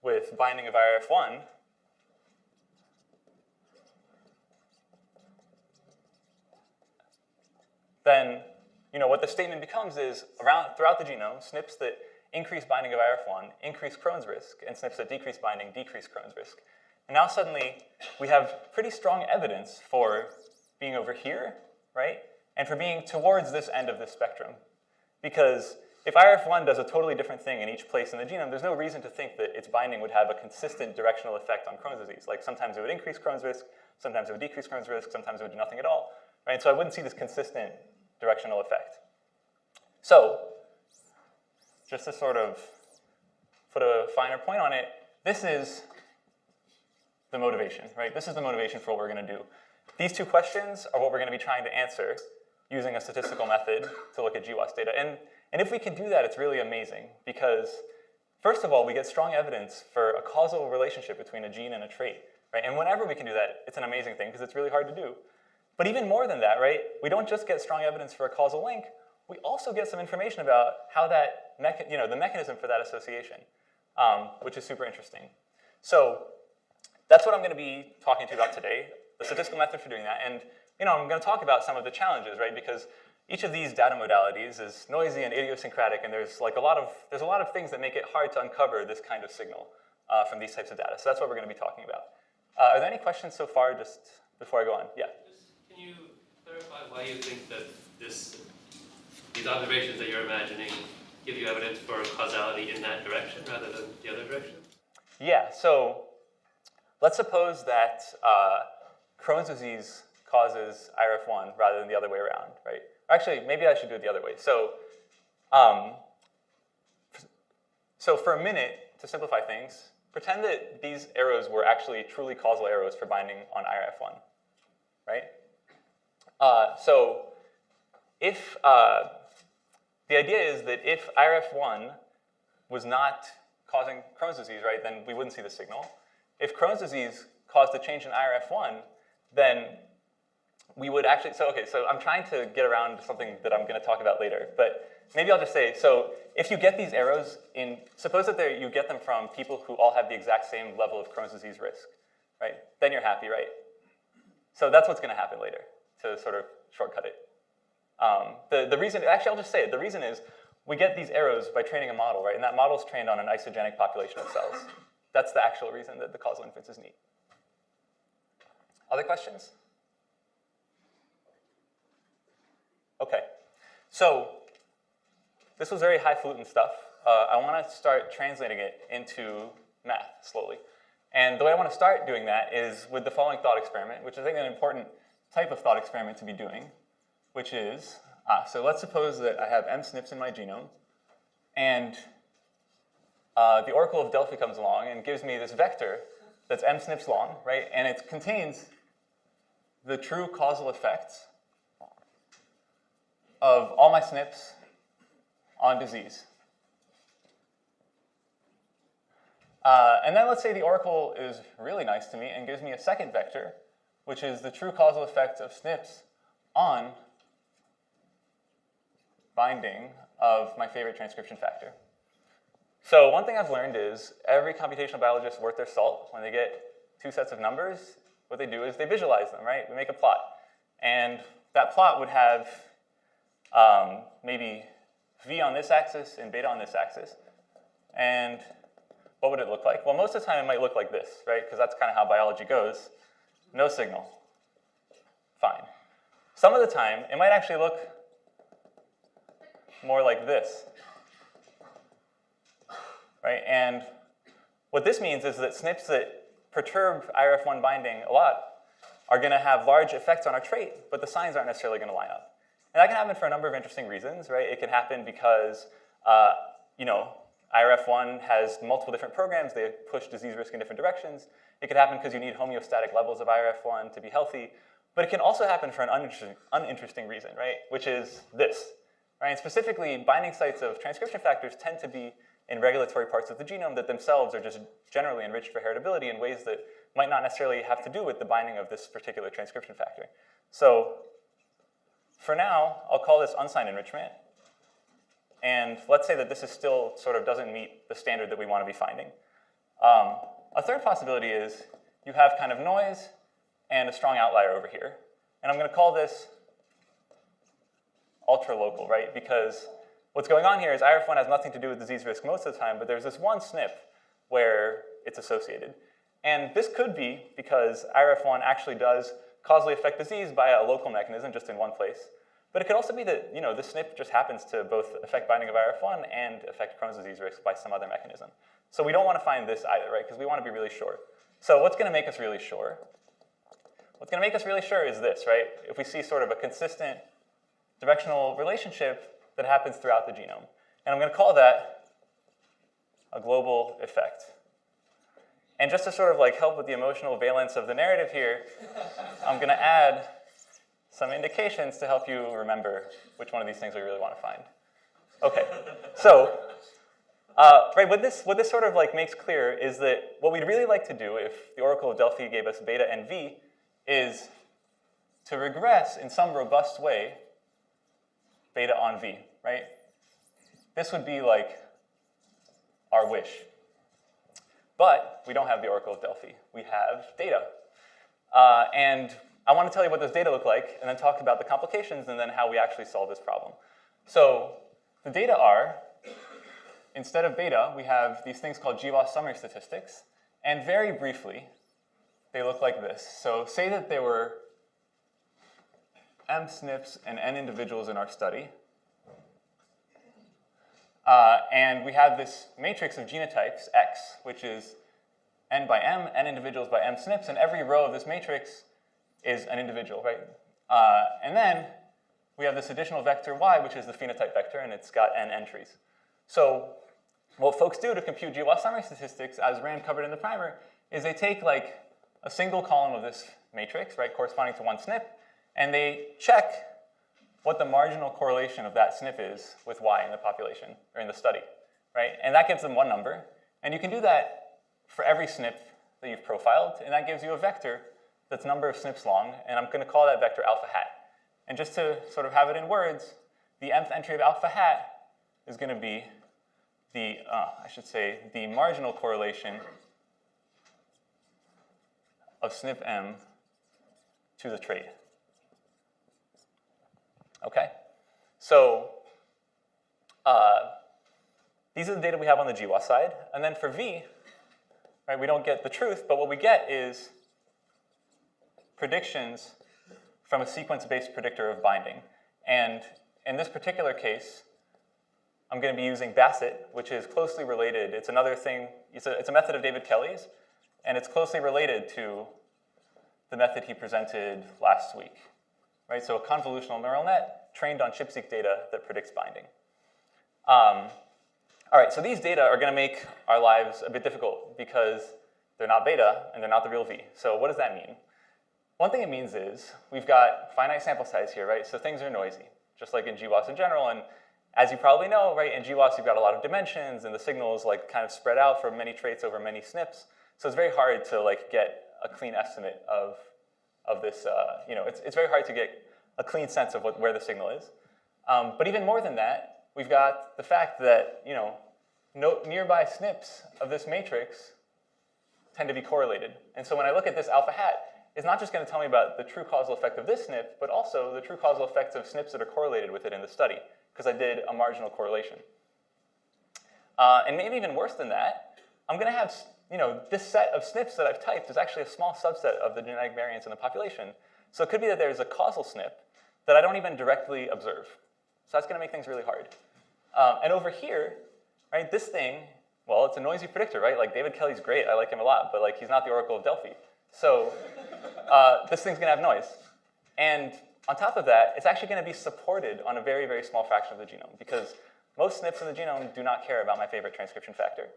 with binding of IRF1, then what the statement becomes is throughout the genome, SNPs that increase binding of IRF1 increase Crohn's risk, and SNPs that decrease binding decrease Crohn's risk. And now suddenly we have pretty strong evidence for being over here, right? And for being towards this end of the spectrum. Because if IRF1 does a totally different thing in each place in the genome, there's no reason to think that its binding would have a consistent directional effect on Crohn's disease. Like sometimes it would increase Crohn's risk, sometimes it would decrease Crohn's risk, sometimes it would do nothing at all, right? So I wouldn't see this consistent directional effect. So just to sort of put a finer point on it, this is the motivation, right? This is the motivation for what we're going to do. These two questions are what we're going to be trying to answer using a statistical method to look at GWAS data. And if we can do that, it's really amazing because, first of all, we get strong evidence for a causal relationship between a gene and a trait, right? And whenever we can do that, it's an amazing thing because it's really hard to do. But even more than that, right? We don't just get strong evidence for a causal link, we also get some information about how that, the mechanism for that association, which is super interesting. So that's what I'm going to be talking to you about today, the statistical method for doing that. And I'm going to talk about some of the challenges, right? Because each of these data modalities is noisy and idiosyncratic, and there's a lot of things that make it hard to uncover this kind of signal from these types of data. So that's what we're going to be talking about. Are there any questions so far, just before I go on? Yeah. Can you clarify why you think that these observations that you're imagining give you evidence for causality in that direction rather than the other direction? Yeah, so let's suppose that Crohn's disease causes IRF1 rather than the other way around, right? Actually, maybe I should do it the other way. So for a minute, to simplify things, pretend that these arrows were actually truly causal arrows for binding on IRF1, right? So if the idea is that if IRF1 was not causing Crohn's disease, right, then we wouldn't see the signal. If Crohn's disease caused a change in IRF1, then we would actually, so I'm trying to get around something that I'm going to talk about later. But maybe I'll just say, so if you get these arrows in, suppose that you get them from people who all have the exact same level of Crohn's disease risk, right? Then you're happy, right? So that's what's going to happen later, to sort of shortcut it. The reason, actually I'll just say it, the reason is we get these arrows by training a model, right? And that model is trained on an isogenic population of cells. That's the actual reason that the causal inference is neat. Other questions? Okay, so this was very highfalutin stuff. I want to start translating it into math slowly. And the way I want to start doing that is with the following thought experiment, which I think is an important type of thought experiment to be doing, which is, so let's suppose that I have m SNPs in my genome, and the Oracle of Delphi comes along and gives me this vector that's m SNPs long, right? And it contains the true causal effects of all my SNPs on disease. And then let's say the Oracle is really nice to me and gives me a second vector, which is the true causal effect of SNPs on binding of my favorite transcription factor. So one thing I've learned is every computational biologist worth their salt, when they get two sets of numbers, what they do is they visualize them, right? We make a plot. And that plot would have maybe v on this axis and beta on this axis. And what would it look like? Well, most of the time it might look like this, right? Because that's kind of how biology goes. No signal. Fine. Some of the time, it might actually look more like this, right? And what this means is that SNPs that perturb IRF1 binding a lot are going to have large effects on our trait, but the signs aren't necessarily going to line up. And that can happen for a number of interesting reasons, right? It can happen because, IRF1 has multiple different programs. They push disease risk in different directions. It could happen because you need homeostatic levels of IRF1 to be healthy. But it can also happen for an uninteresting reason, right? Which is this, right? And specifically, binding sites of transcription factors tend to be in regulatory parts of the genome that themselves are just generally enriched for heritability in ways that might not necessarily have to do with the binding of this particular transcription factor. So for now, I'll call this unsigned enrichment. And let's say that this is still sort of doesn't meet the standard that we want to be finding. A third possibility is you have kind of noise and a strong outlier over here. And I'm going to call this ultra-local, right? Because what's going on here is IRF1 has nothing to do with disease risk most of the time, but there's this one SNP where it's associated. And this could be because IRF1 actually does causally affect disease by a local mechanism just in one place. But it could also be that, this SNP just happens to both affect binding of IRF1 and affect Crohn's disease risk by some other mechanism. So we don't want to find this either, right? Because we want to be really sure. So what's going to make us really sure? What's going to make us really sure is this, right? If we see sort of a consistent directional relationship that happens throughout the genome. And I'm going to call that a global effect. And just to sort of like help with the emotional valence of the narrative here, I'm going to add some indications to help you remember which one of these things we really want to find. Okay, so what this sort of like makes clear is that what we'd really like to do if the Oracle of Delphi gave us beta and v is to regress in some robust way beta on v, right? This would be like our wish. But we don't have the Oracle of Delphi. We have data. And I want to tell you what those data look like, and then talk about the complications, and then how we actually solve this problem. So the data are, instead of beta, we have these things called GWAS summary statistics. And very briefly, they look like this. So say that there were m SNPs and n individuals in our study. And we have this matrix of genotypes, X, which is n by m, n individuals by m SNPs, and every row of this matrix is an individual, right? And then we have this additional vector y, which is the phenotype vector, and it's got n entries. So what folks do to compute GWAS summary statistics, as Rand covered in the primer, is they take like a single column of this matrix, right, corresponding to one SNP, and they check what the marginal correlation of that SNP is with y in the population, or in the study, right? And that gives them one number. And you can do that for every SNP that you've profiled, and that gives you a vector that's number of SNPs long, and I'm going to call that vector alpha hat. And just to sort of have it in words, the mth entry of alpha hat is going to be the, I should say, the marginal correlation of SNP-M to the trait. Okay? So these are the data we have on the GWAS side. And then for V, right, we don't get the truth, but what we get is predictions from a sequence-based predictor of binding. And in this particular case, I'm going to be using Basset, which is closely related. It's another thing. It's a method of David Kelly's, and it's closely related to the method he presented last week. Right? So a convolutional neural net trained on ChIP-seq data that predicts binding. All right, so these data are going to make our lives a bit difficult because they're not beta and they're not the real V. So what does that mean? One thing it means is we've got finite sample size here, right? So things are noisy, just like in GWAS in general. And as you probably know, right, in GWAS you've got a lot of dimensions and the signal is like kind of spread out for many traits over many SNPs. So it's very hard to like get a clean estimate of this. It's very hard to get a clean sense of where the signal is. But even more than that, we've got the fact that nearby SNPs of this matrix tend to be correlated. And so when I look at this alpha hat, it's not just going to tell me about the true causal effect of this SNP, but also the true causal effects of SNPs that are correlated with it in the study, because I did a marginal correlation. And maybe even worse than that, I'm going to have this set of SNPs that I've typed is actually a small subset of the genetic variants in the population. So it could be that there's a causal SNP that I don't even directly observe. So that's going to make things really hard. And over here, right, this thing, well, it's a noisy predictor, right? Like David Kelly's great, I like him a lot, but like he's not the Oracle of Delphi. So this thing's going to have noise. And on top of that, it's actually going to be supported on a very, very small fraction of the genome because most SNPs in the genome do not care about my favorite transcription factor.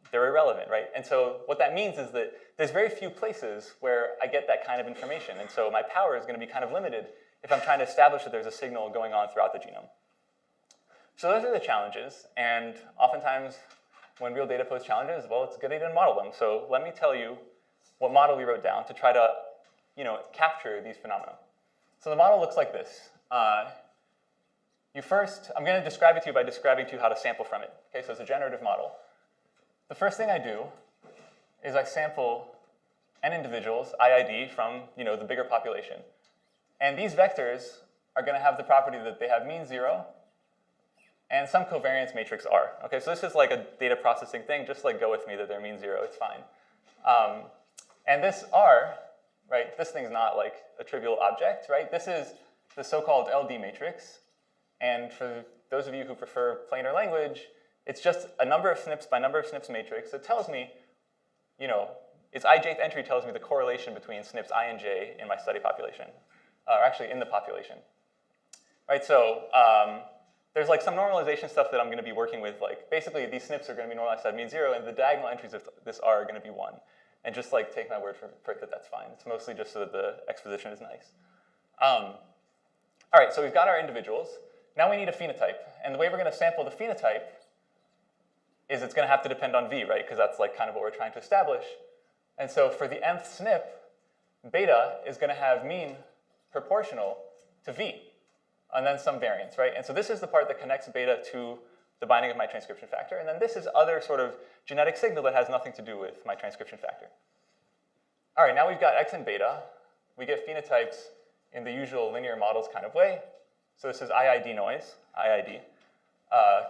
They're irrelevant, right? And so what that means is that there's very few places where I get that kind of information. And so my power is going to be kind of limited if I'm trying to establish that there's a signal going on throughout the genome. So those are the challenges. And oftentimes, when real data pose challenges, well, it's a good idea to model them. So let me tell you what model we wrote down to try to capture these phenomena. So the model looks like this. I'm going to describe it to you by describing to you how to sample from it. Okay, so it's a generative model. The first thing I do is I sample n individuals, IID, from the bigger population. And these vectors are going to have the property that they have mean 0 and some covariance matrix R. Okay, so this is like a data processing thing. Just like go with me that they're mean 0. It's fine. And this R, right, this thing's not like a trivial object, right? This is the so-called LD matrix. And for those of you who prefer plainer language, it's just a number of SNPs by number of SNPs matrix. It tells me, its ijth entry tells me the correlation between SNPs I and j in my study population, or actually in the population. Right, so there's like some normalization stuff that I'm going to be working with. Like basically, these SNPs are going to be normalized at mean 0, and the diagonal entries of this R are going to be 1. And just like take my word for it that that's fine. It's mostly just so that the exposition is nice. All right, so we've got our individuals. Now we need a phenotype. And the way we're going to sample the phenotype is it's going to have to depend on V, right? Because that's like kind of what we're trying to establish. And so for the nth SNP, beta is going to have mean proportional to V, and then some variance, right? And so this is the part that connects beta to the binding of my transcription factor. And then this is other sort of genetic signal that has nothing to do with my transcription factor. All right, now we've got X and beta. We get phenotypes in the usual linear models kind of way. So this is IID noise, IID,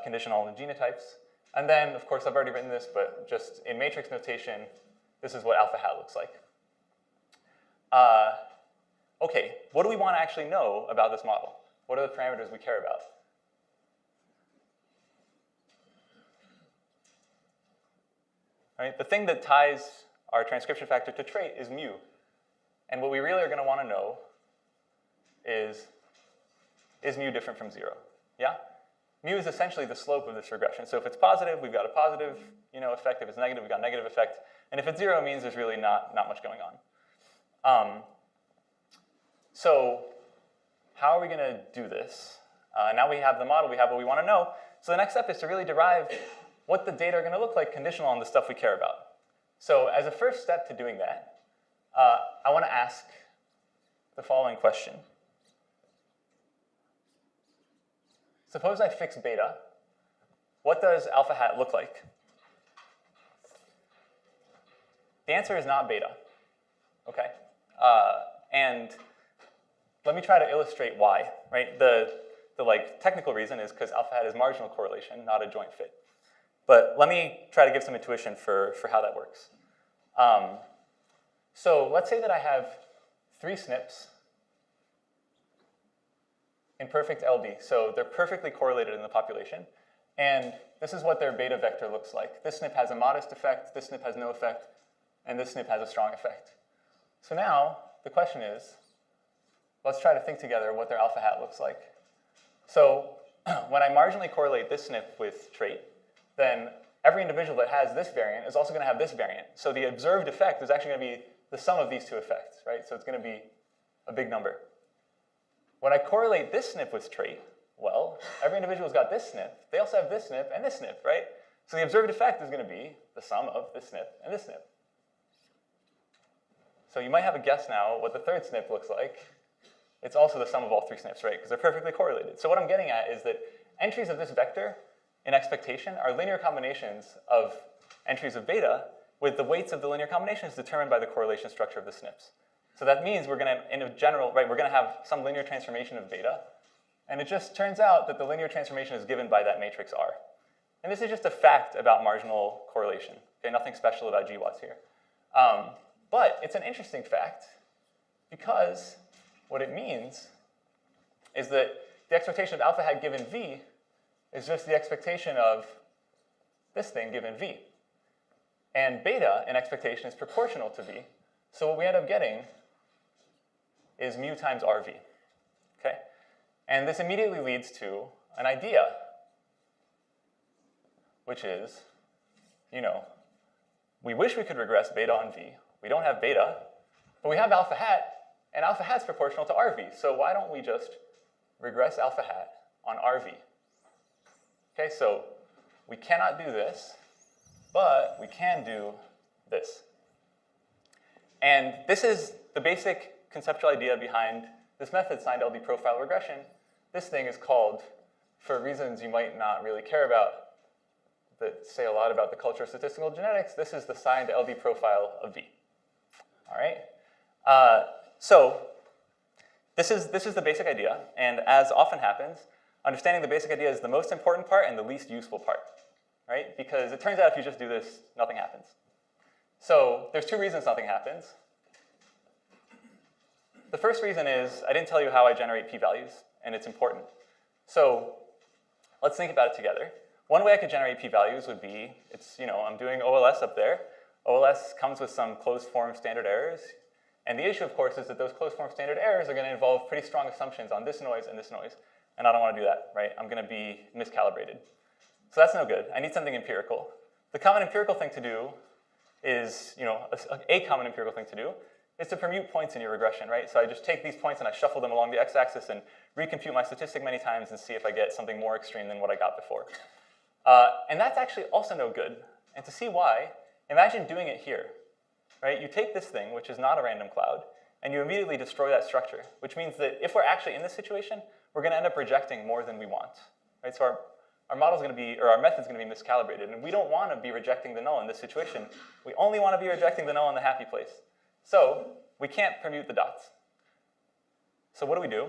conditional genotypes. And then, of course, I've already written this, but just in matrix notation, this is what alpha hat looks like. Okay, what do we want to actually know about this model? What are the parameters we care about? Right? The thing that ties our transcription factor to trait is mu. And what we really are going to want to know is mu different from 0? Yeah? Mu is essentially the slope of this regression. So if it's positive, we've got a positive effect. If it's negative, we've got a negative effect. And if it's 0, it means there's really not much going on. So how are we going to do this? Now we have the model. We have what we want to know. So the next step is to really derive what the data are going to look like conditional on the stuff we care about. So as a first step to doing that, I want to ask the following question. suppose I fix beta. What does alpha hat look like? The answer is not beta, okay? And let me try to illustrate why, right? The like technical reason is because alpha hat is marginal correlation, not a joint fit. But let me try to give some intuition for how that works. So let's say that I have 3 SNPs in perfect LD. So they're perfectly correlated in the population. And this is what their beta vector looks like. This SNP has a modest effect, this SNP has no effect, and this SNP has a strong effect. So now the question is, let's try to think together what their alpha hat looks like. So when I marginally correlate this SNP with trait, then every individual that has this variant is also going to have this variant. So the observed effect is actually going to be the sum of these 2 effects, right? So it's going to be a big number. When I correlate this SNP with trait, well, every individual's got this SNP. They also have this SNP and this SNP, right? So the observed effect is going to be the sum of this SNP and this SNP. So you might have a guess now what the third SNP looks like. It's also the sum of all 3 SNPs, right? Because they're perfectly correlated. So what I'm getting at is that entries of this vector in expectation are linear combinations of entries of beta with the weights of the linear combinations determined by the correlation structure of the SNPs. So that means we're going to, in a general, right, we're going to have some linear transformation of beta. And it just turns out that the linear transformation is given by that matrix R. And this is just a fact about marginal correlation. Okay, nothing special about GWAS here. But it's an interesting fact because what it means is that the expectation of alpha hat given V is just the expectation of this thing given V. And beta in expectation is proportional to V. So what we end up getting is mu times RV. Okay? And this immediately leads to an idea, which is, you know, we wish we could regress beta on V. We don't have beta, but we have alpha hat, and alpha hat's proportional to RV. So why don't we just regress alpha hat on RV? Okay, so we cannot do this, but we can do this. And this is the basic conceptual idea behind this method, signed LD profile regression. This thing is called, for reasons you might not really care about, that say a lot about the culture of statistical genetics, this is the signed LD profile of V. All right? So this is the basic idea, and as often happens, understanding the basic idea is the most important part and the least useful part, right? Because it turns out if you just do this, nothing happens. So there's 2 reasons nothing happens. The first reason is I didn't tell you how I generate p-values, and it's important. So let's think about it together. One way I could generate p-values would be, I'm doing OLS up there. OLS comes with some closed form standard errors. And the issue, of course, is that those closed form standard errors are going to involve pretty strong assumptions on this noise and this noise. And I don't want to do that, right? I'm going to be miscalibrated. So that's no good. I need something empirical. The common empirical thing to do is, a common empirical thing to do is to permute points in your regression, right? So I just take these points and I shuffle them along the x-axis and recompute my statistic many times and see if I get something more extreme than what I got before. And that's actually also no good. And to see why, imagine doing it here, right? You take this thing, which is not a random cloud, and you immediately destroy that structure, which means that if we're actually in this situation, we're going to end up rejecting more than we want, right? So our model's going to be, or our method's going to be miscalibrated, and we don't want to be rejecting the null in this situation. We only want to be rejecting the null in the happy place. So we can't permute the dots. So what do?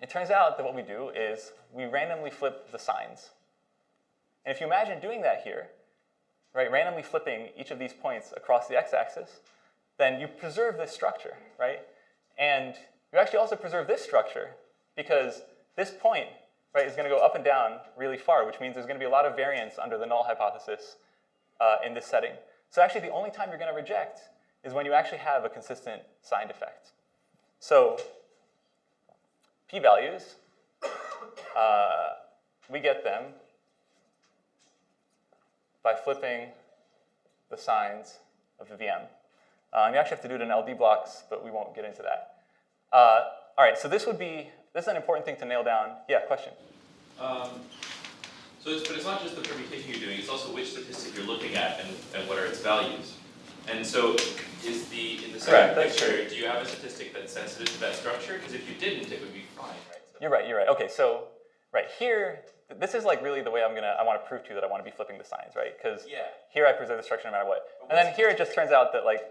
It turns out that what we do is we randomly flip the signs. And if you imagine doing that here, right, randomly flipping each of these points across the x-axis, then you preserve this structure, right? And you actually also preserve this structure because this point, right, is going to go up and down really far, which means there's going to be a lot of variance under the null hypothesis in this setting. So actually the only time you're going to reject is when you actually have a consistent signed effect. So p-values, we get them by flipping the signs of the VM. And you actually have to do it in LD blocks, but we won't get into that. All right, so this is an important thing to nail down. Yeah, question? But it's not just the permutation you're doing, it's also which statistic you're looking at and what are its values. And so in the second picture, do you have a statistic that's sensitive to that structure? Because if you didn't, it would be fine, right? So You're right. Okay, so right here, this is like really the way I want to prove to you that I want to be flipping the signs, right? Because Yeah. here I preserve the structure no matter what. And then here it just turns out that like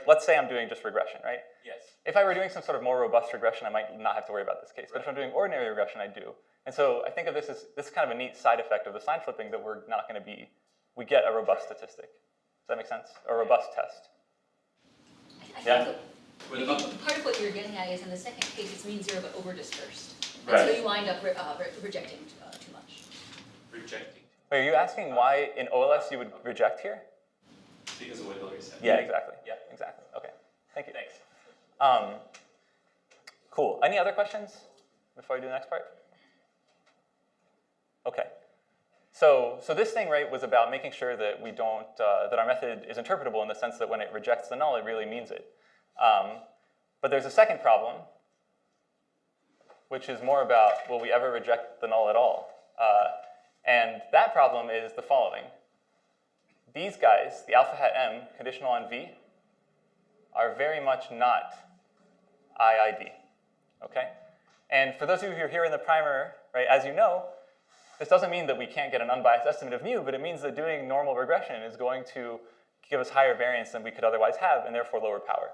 let's say I'm doing just regression, right? Yes. If I were doing some sort of more robust regression, I might not have to worry about this case. But if I'm doing ordinary regression, I do. And so I think of this is kind of a neat side effect of the sign flipping that we're not going to be, we get a robust statistic. Does that make sense? A robust test. I think Yeah. that maybe part of what you're getting at is in the second case, it's mean zero but over dispersed. And Right. so you wind up rejecting too much. Rejecting Wait, are you asking why in OLS you would reject here? because of what Hillary said. Yeah, exactly. Yeah. Exactly. Okay. Thank you. Thanks. Cool. Any other questions before I do the next part? Okay. So this thing, right, was about making sure that we don't, that our method is interpretable in the sense that when it rejects the null, it really means it. But there's a second problem, which is more about, will we ever reject the null at all? And that problem is the following. These guys, the alpha hat m, conditional on v, are very much not IID, okay? And for those of you who are here in the primer, right, as you know, this doesn't mean that we can't get an unbiased estimate of mu, but it means that doing normal regression is going to give us higher variance than we could otherwise have, and therefore lower power.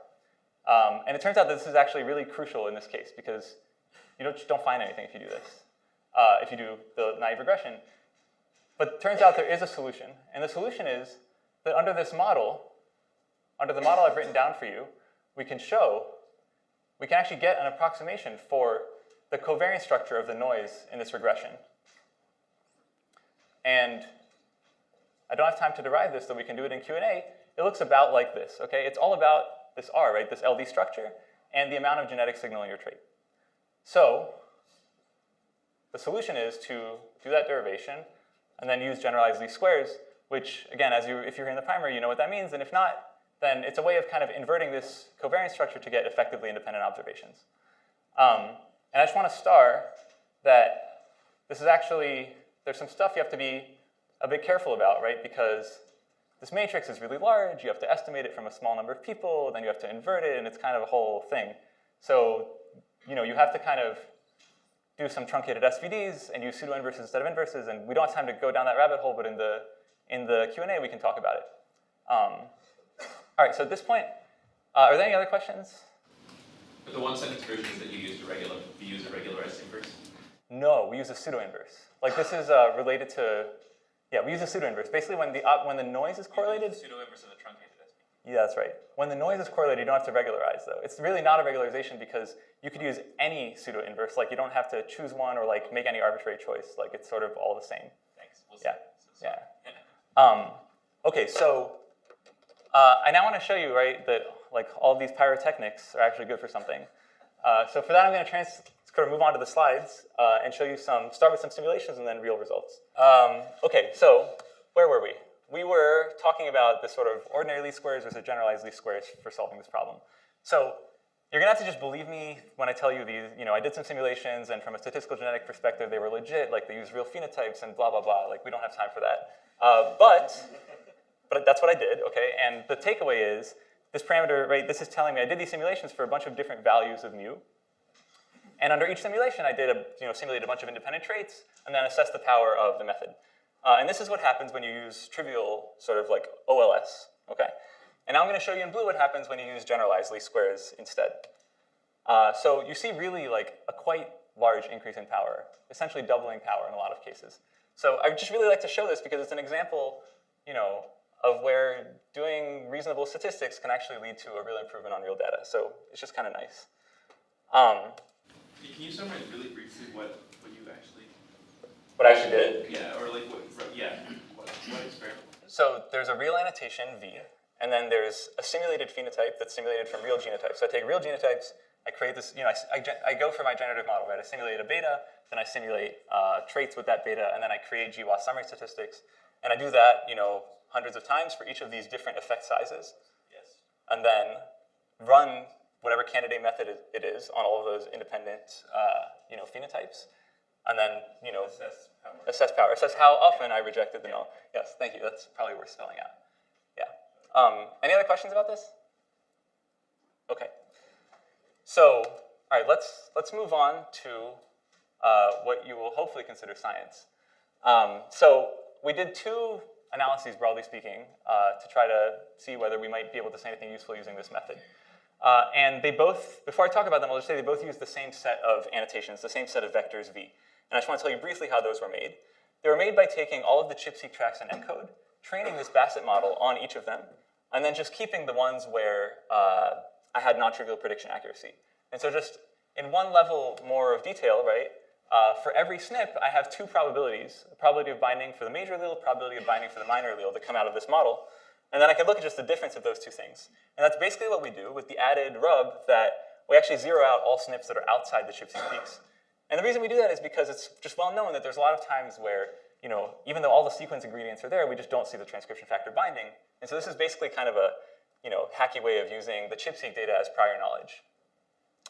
And it turns out that this is actually really crucial in this case, because you don't find anything if you do this, if you do the naive regression. But it turns out there is a solution, and the solution is that under this model, under the model I've written down for you, we can actually get an approximation for the covariance structure of the noise in this regression. And I don't have time to derive this, so we can do it in Q&A. It looks about like this, okay? It's all about this R, right, this LD structure, and the amount of genetic signal in your trait. So the solution is to do that derivation and then use generalized least squares, which, again, if you're in the primary, you know what that means, and if not, then it's a way of kind of inverting this covariance structure to get effectively independent observations. And I just want to star that this is actually, there's some stuff you have to be a bit careful about, right? Because this matrix is really large, you have to estimate it from a small number of people, then you have to invert it, and it's kind of a whole thing. So, you have to kind of do some truncated SVDs and use pseudo-inverses instead of inverses, and we don't have time to go down that rabbit hole, but in the Q&A we can talk about it. All right, so at this point, are there any other questions? But the one-sentence versions that you use a regularized inverse? No, we use a pseudo-inverse. Like this is related to, yeah, we use a pseudo-inverse. Basically, when the noise is correlated. Pseudo-inverse of the truncated SVD. Yeah, that's right. When the noise is correlated, you don't have to regularize, though. It's really not a regularization because you could use any pseudo-inverse. Like you don't have to choose one or like make any arbitrary choice. Like it's sort of all the same. Thanks. We'll see. Yeah. Yeah. Okay, so I now want to show you, right, that like all of these pyrotechnics are actually good for something. So for that, I'm going to move on to the slides and show you start with some simulations and then real results. Okay, so where were we? We were talking about this sort of ordinary least squares versus generalized least squares for solving this problem. So you're going to have to just believe me when I tell you these. I did some simulations, and from a statistical genetic perspective, they were legit. Like they use real phenotypes and blah, blah, blah. Like we don't have time for that. But that's what I did, okay? And the takeaway is this parameter, right, this is telling me I did these simulations for a bunch of different values of mu. And under each simulation, I did simulated a bunch of independent traits and then assessed the power of the method. And this is what happens when you use trivial sort of like OLS, okay? And now I'm going to show you in blue what happens when you use generalized least squares instead. So you see really like a quite large increase in power, essentially doubling power in a lot of cases. So I just really like to show this because it's an example, of where doing reasonable statistics can actually lead to a real improvement on real data. So it's just kind of nice. Can you summarize really briefly what you actually? What I actually did? Yeah, or like what experiment? So there's a real annotation V, and then there's a simulated phenotype that's simulated from real genotypes. So I take real genotypes, I create this, I go for my generative model, right? I simulate a beta, then I simulate traits with that beta, and then I create GWAS summary statistics. And I do that, hundreds of times for each of these different effect sizes. Yes. And then run whatever candidate method it is on all of those independent, phenotypes. And then, assess power. Assess how often I rejected the null. Yes, thank you. That's probably worth spelling out. Yeah. Any other questions about this? Okay. So, all right, let's move on to what you will hopefully consider science. So we did 2 analyses, broadly speaking, to try to see whether we might be able to say anything useful using this method. And they both, before I talk about them, I'll just say they both use the same set of annotations, the same set of vectors V. And I just want to tell you briefly how those were made. They were made by taking all of the ChIP-seq tracks in ENCODE, training this Basset model on each of them, and then just keeping the ones where I had non-trivial prediction accuracy. And so just in one level more of detail, right, for every SNP, I have 2 probabilities, the probability of binding for the major allele, probability of binding for the minor allele that come out of this model. And then I can look at just the difference of those 2 things. And that's basically what we do with the added rub that we actually zero out all SNPs that are outside the ChIP-seq peaks. And the reason we do that is because it's just well known that there's a lot of times where, even though all the sequence ingredients are there, we just don't see the transcription factor binding. And so this is basically kind of a, hacky way of using the ChIP-seq data as prior knowledge.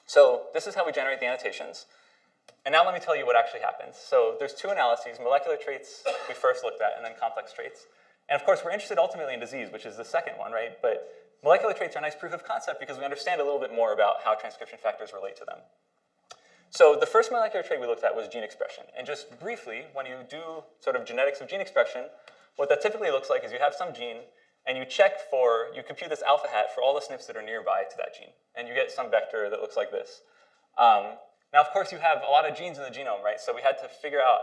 So this is how we generate the annotations. And now let me tell you what actually happens. So there's 2 analyses, molecular traits we first looked at, and then complex traits. And of course, we're interested ultimately in disease, which is the second one, right? But molecular traits are a nice proof of concept because we understand a little bit more about how transcription factors relate to them. So the first molecular trait we looked at was gene expression. And just briefly, when you do sort of genetics of gene expression, what that typically looks like is you have some gene, and you compute this alpha hat for all the SNPs that are nearby to that gene. And you get some vector that looks like this. Now, of course, you have a lot of genes in the genome, right? So we had to figure out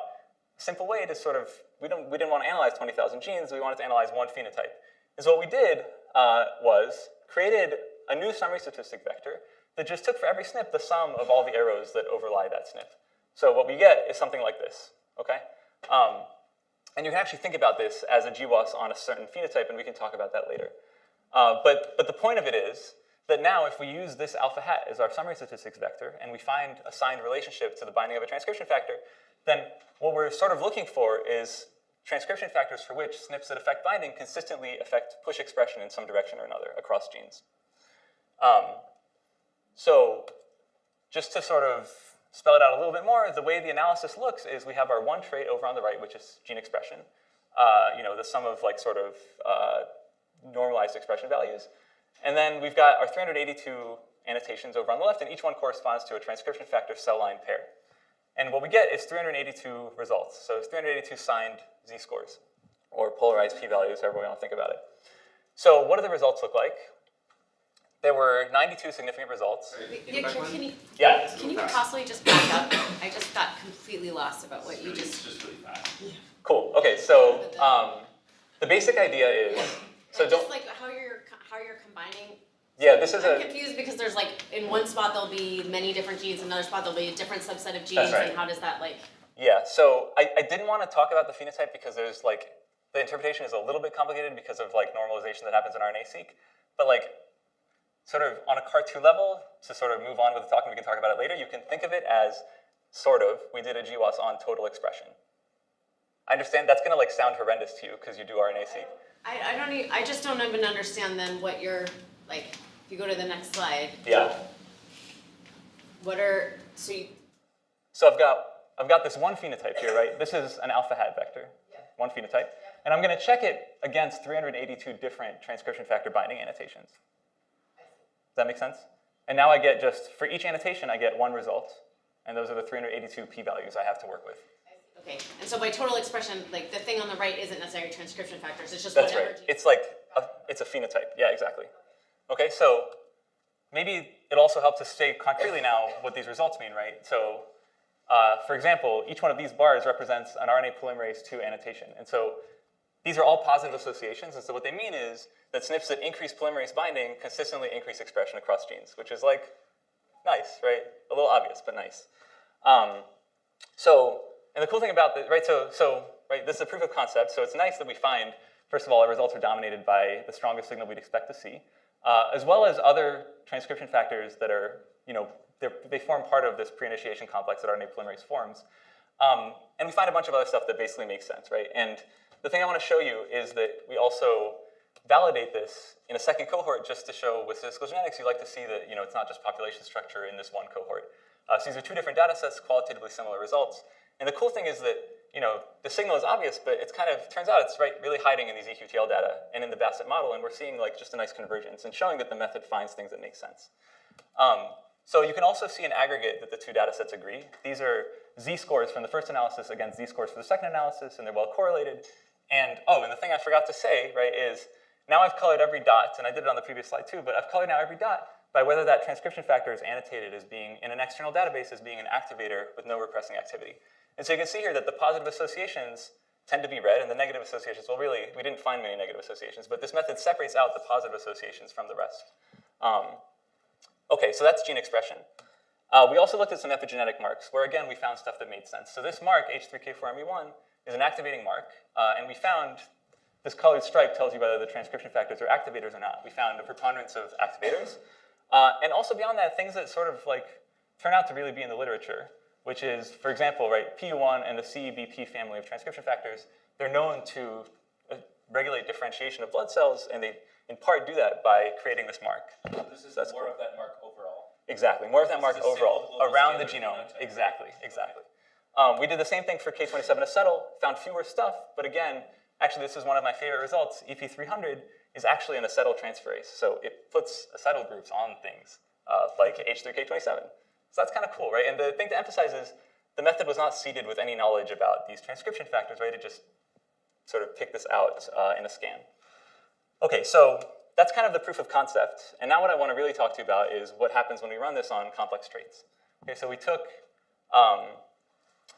a simple way to sort of, we didn't want to analyze 20,000 genes, we wanted to analyze one phenotype. And so what we did was created a new summary statistic vector that just took for every SNP the sum of all the arrows that overlie that SNP. So what we get is something like this, okay? And you can actually think about this as a GWAS on a certain phenotype, and we can talk about that later. But the point of it is that now if we use this alpha hat as our summary statistics vector, and we find a signed relationship to the binding of a transcription factor, then what we're sort of looking for is transcription factors for which SNPs that affect binding consistently affect push expression in some direction or another across genes. So just to sort of spell it out a little bit more, the way the analysis looks is we have our one trait over on the right, which is gene expression, the sum of like sort of normalized expression values. And then we've got our 382 annotations over on the left, and each one corresponds to a transcription factor cell line pair. And what we get is 382 results. So it's 382 signed z-scores, or polarized p-values, however we want to think about it. So what do the results look like? There were 92 significant results. Can you possibly just back up? I just got completely lost about what you just... It's just really fast. Cool. Okay, so the basic idea is... So just like how you're combining... Yeah, this is I'm confused because there's like, in one spot there'll be many different genes, in another spot there'll be a different subset of genes, That's right. and how does that like... Yeah, so I didn't want to talk about the phenotype because there's like, the interpretation is a little bit complicated because of like normalization that happens in RNA-seq, but like, sort of on a cartoon level, to sort of move on with the talk, and we can talk about it later, you can think of it as sort of, we did a GWAS on total expression. I understand that's going to like sound horrendous to you because you do RNA-seq. I just don't even understand then what you're, like, if you go to the next slide. Yeah. So I've got this one phenotype here, right? This is an alpha hat vector, one phenotype. And I'm going to check it against 382 different transcription factor binding annotations. Does that make sense? And now I get just, for each annotation, I get one result. And those are the 382 p-values I have to work with. Okay, and so by total expression, like the thing on the right isn't necessarily transcription factors, it's just That's whatever. right. It's like, it's a phenotype. Yeah, exactly. Okay, so maybe it also helps us say concretely now what these results mean, right? So, for example, each one of these bars represents an RNA polymerase II annotation. And so these are all positive associations. And so what they mean is that SNPs that increase polymerase binding consistently increase expression across genes, which is like nice, right? A little obvious, but nice. And the cool thing about this, right, right, this is a proof of concept, so it's nice that we find, first of all, our results are dominated by the strongest signal we'd expect to see, as well as other transcription factors that are, they form part of this pre-initiation complex that RNA polymerase forms. And we find a bunch of other stuff that basically makes sense, right? And the thing I want to show you is that we also validate this in a second cohort just to show with statistical genetics, you like to see that, it's not just population structure in this one cohort. So these are two different data sets, qualitatively similar results. And the cool thing is that, the signal is obvious, but it's kind of, turns out it's really hiding in these EQTL data and in the Basset model, and we're seeing like just a nice convergence and showing that the method finds things that make sense. So you can also see in aggregate that the two data sets agree. These are z-scores from the first analysis against z-scores for the second analysis, and they're well correlated. And and the thing I forgot to say, right, is now I've colored every dot, and I did it on the previous slide too, but I've colored now every dot by whether that transcription factor is annotated as being, in an external database, as being an activator with no repressing activity. And so you can see here that the positive associations tend to be red, and the negative associations, well, really, we didn't find many negative associations, but this method separates out the positive associations from the rest. Okay, so that's gene expression. We also looked at some epigenetic marks, where again, we found stuff that made sense. So this mark, H3K4ME1, is an activating mark, and we found this colored stripe tells you whether the transcription factors are activators or not. We found a preponderance of activators. And also beyond that, things that sort of like turn out to really be in the literature, which is, for example, right, PU1 and the CEBP family of transcription factors, they're known to regulate differentiation of blood cells, and they in part do that by creating this mark. This is more of that mark overall. Exactly, more of that mark This is a overall, single global around the scalar genome. phenotype. Exactly. We did the same thing for K27 acetyl, found fewer stuff, but again, actually this is one of my favorite results. EP300 is actually an acetyl transferase, so it puts acetyl groups on things like H3K27. So that's kind of cool, right? And the thing to emphasize is the method was not seeded with any knowledge about these transcription factors, right? It just sort of picked this out in a scan. Okay, so that's kind of the proof of concept. And now what I want to really talk to you about is what happens when we run this on complex traits. Okay, so we took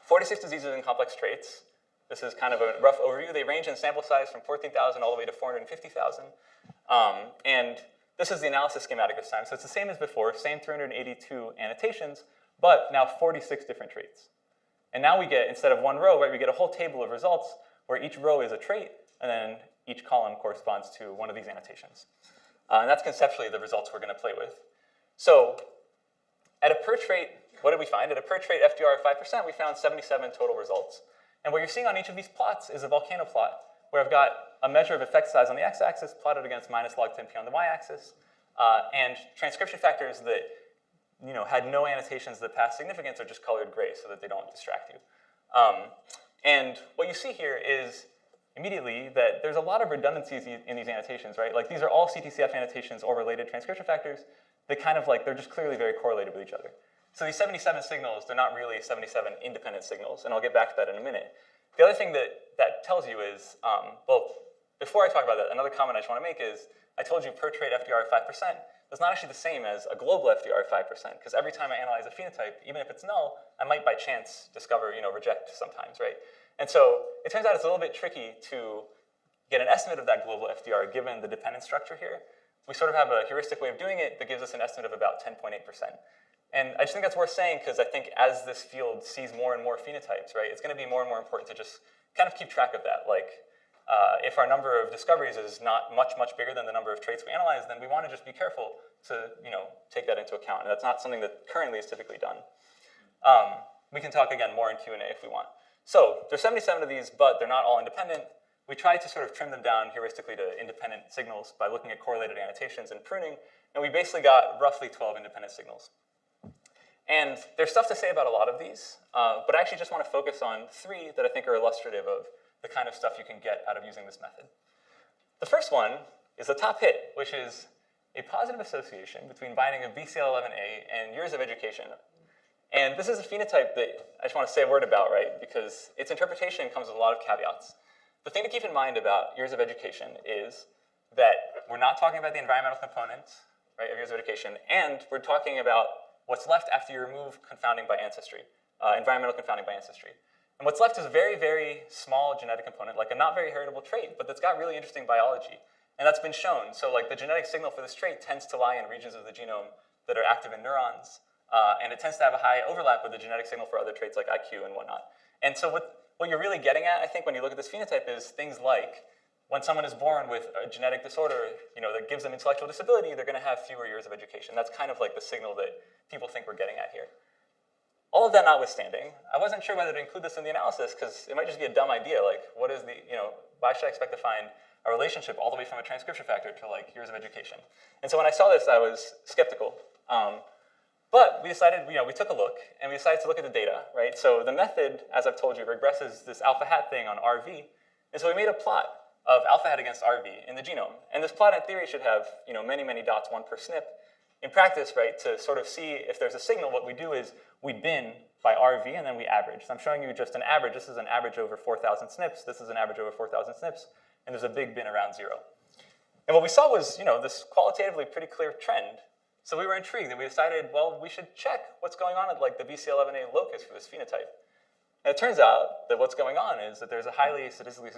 46 diseases and complex traits. This is kind of a rough overview. They range in sample size from 14,000 all the way to 450,000. And this is the analysis schematic this time. So it's the same as before, same 382 annotations, but now 46 different traits. And now we get, instead of one row, right, we get a whole table of results where each row is a trait, and then each column corresponds to one of these annotations. And that's conceptually the results we're going to play with. So at a per trait, what did we find? At a per trait FDR of 5%, we found 77 total results. And what you're seeing on each of these plots is a volcano plot, where I've got a measure of effect size on the x-axis plotted against minus log 10p on the y-axis, and transcription factors that had no annotations that pass significance are just colored gray so that they don't distract you. And what you see here is immediately that there's a lot of redundancies in these annotations, right? Like these are all CTCF annotations or related transcription factors that kind of like, they're just clearly very correlated with each other. So these 77 signals, they're not really 77 independent signals, and I'll get back to that in a minute. The other thing that tells you is, well, before I talk about that, another comment I just want to make is, I told you per trait FDR of 5%, that's not actually the same as a global FDR of 5%, because every time I analyze a phenotype, even if it's null, I might by chance discover, reject sometimes, right? And so it turns out it's a little bit tricky to get an estimate of that global FDR given the dependent structure here. We sort of have a heuristic way of doing it that gives us an estimate of about 10.8%. And I just think that's worth saying because I think as this field sees more and more phenotypes, right, it's going to be more and more important to just kind of keep track of that. Like, if our number of discoveries is not much, much bigger than the number of traits we analyze, then we want to just be careful to, take that into account. And that's not something that currently is typically done. We can talk again more in Q&A if we want. So there's 77 of these, but they're not all independent. We tried to sort of trim them down heuristically to independent signals by looking at correlated annotations and pruning, and we basically got roughly 12 independent signals. And there's stuff to say about a lot of these, but I actually just want to focus on 3 that I think are illustrative of the kind of stuff you can get out of using this method. The first one is the top hit, which is a positive association between binding of BCL11A and years of education. And this is a phenotype that I just want to say a word about, right? Because its interpretation comes with a lot of caveats. The thing to keep in mind about years of education is that we're not talking about the environmental component, right, of years of education, and we're talking about what's left after you remove confounding by ancestry, environmental confounding by ancestry. And what's left is a very, very small genetic component, like a not very heritable trait, but that's got really interesting biology. And that's been shown. So like the genetic signal for this trait tends to lie in regions of the genome that are active in neurons, and it tends to have a high overlap with the genetic signal for other traits like IQ and whatnot. And so what you're really getting at, I think, when you look at this phenotype is things like when someone is born with a genetic disorder, that gives them intellectual disability, they're going to have fewer years of education. That's kind of like the signal that people think we're getting at here. All of that notwithstanding, I wasn't sure whether to include this in the analysis because it might just be a dumb idea. Like, what is the, why should I expect to find a relationship all the way from a transcription factor to like years of education? And so when I saw this, I was skeptical. But we decided, we took a look and we decided to look at the data, right? So the method, as I've told you, regresses this alpha hat thing on RV. And so we made a plot of alpha hat against RV in the genome. And this plot in theory should have, many, many dots, one per SNP. in practice, right, to sort of see if there's a signal, what we do is we bin by RV and then we average. So I'm showing you just an average. This is an average over 4,000 SNPs. This is an average over 4,000 SNPs. And there's a big bin around 0. And what we saw was, this qualitatively pretty clear trend. So we were intrigued and we decided, well, we should check what's going on at like the BCL11A locus for this phenotype. And it turns out that what's going on is that there's a highly statistically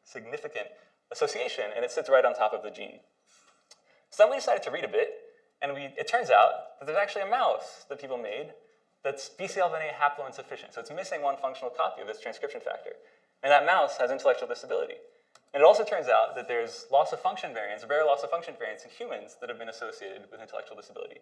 significant association, and it sits right on top of the gene. So then we decided to read a bit, and it turns out that there's actually a mouse that people made that's BCL11A haploinsufficient. So it's missing one functional copy of this transcription factor. And that mouse has intellectual disability. And it also turns out that there's loss of function variants, rare loss of function variants in humans that have been associated with intellectual disability.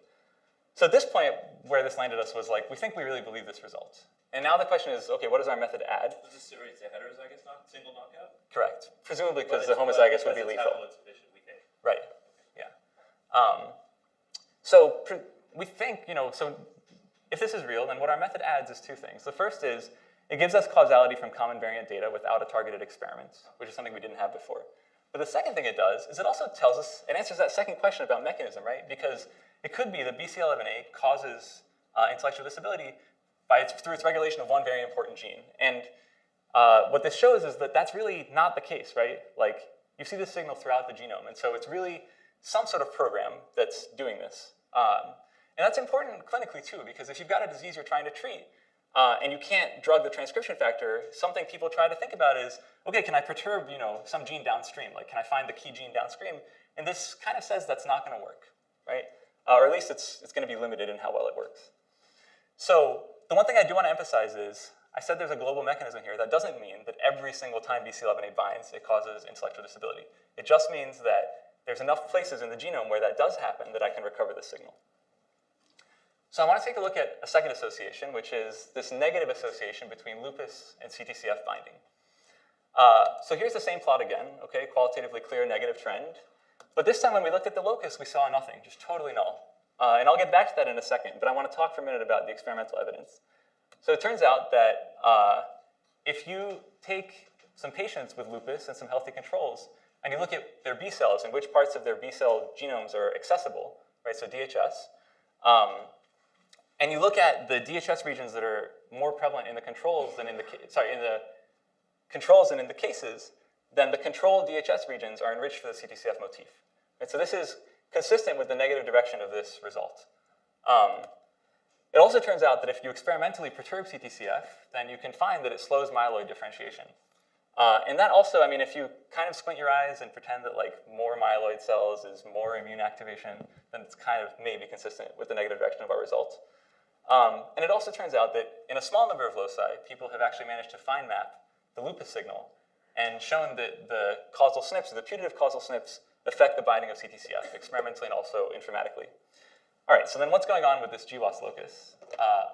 So at this point, where this landed us was like, we think we really believe this result. And now the question is, okay, what does our method add? Does this series a heterozygous single knockout? Correct. Presumably because the homozygous would be lethal. We think. Right, yeah. So we think, so if this is real, then what our method adds is two things. The first is it gives us causality from common variant data without a targeted experiment, which is something we didn't have before. But the second thing it does is it also tells us, it answers that second question about mechanism, right? Because it could be that BCL11A causes intellectual disability through its regulation of one very important gene. And what this shows is that that's really not the case, right? Like, you see this signal throughout the genome, and so it's really some sort of program that's doing this. And that's important clinically, too, because if you've got a disease you're trying to treat, and you can't drug the transcription factor, something people try to think about is, okay, can I perturb, some gene downstream? Like, can I find the key gene downstream? And this kind of says that's not going to work, right? Or at least it's going to be limited in how well it works. So the one thing I do want to emphasize is, I said there's a global mechanism here. That doesn't mean that every single time BCL11A binds, it causes intellectual disability. It just means that there's enough places in the genome where that does happen that I can recover the signal. So I want to take a look at a second association, which is this negative association between lupus and CTCF binding. So here's the same plot again, okay, qualitatively clear negative trend. But this time when we looked at the locus, we saw nothing, just totally null. And I'll get back to that in a second, but I want to talk for a minute about the experimental evidence. So it turns out that if you take some patients with lupus and some healthy controls, and you look at their B cells and which parts of their B cell genomes are accessible, right, so DHS, and you look at the DHS regions that are more prevalent in the controls than in the controls than in the cases, then the control DHS regions are enriched for the CTCF motif. Right, so this is consistent with the negative direction of this result. It also turns out that if you experimentally perturb CTCF, then you can find that it slows myeloid differentiation. And that also, I mean, if you kind of squint your eyes and pretend that like more myeloid cells is more immune activation, then it's kind of maybe consistent with the negative direction of our result. And it also turns out that in a small number of loci, people have actually managed to fine map the lupus signal and shown that the causal SNPs, or the putative causal SNPs, affect the binding of CTCF, experimentally and also informatically. All right, so then what's going on with this GWAS locus?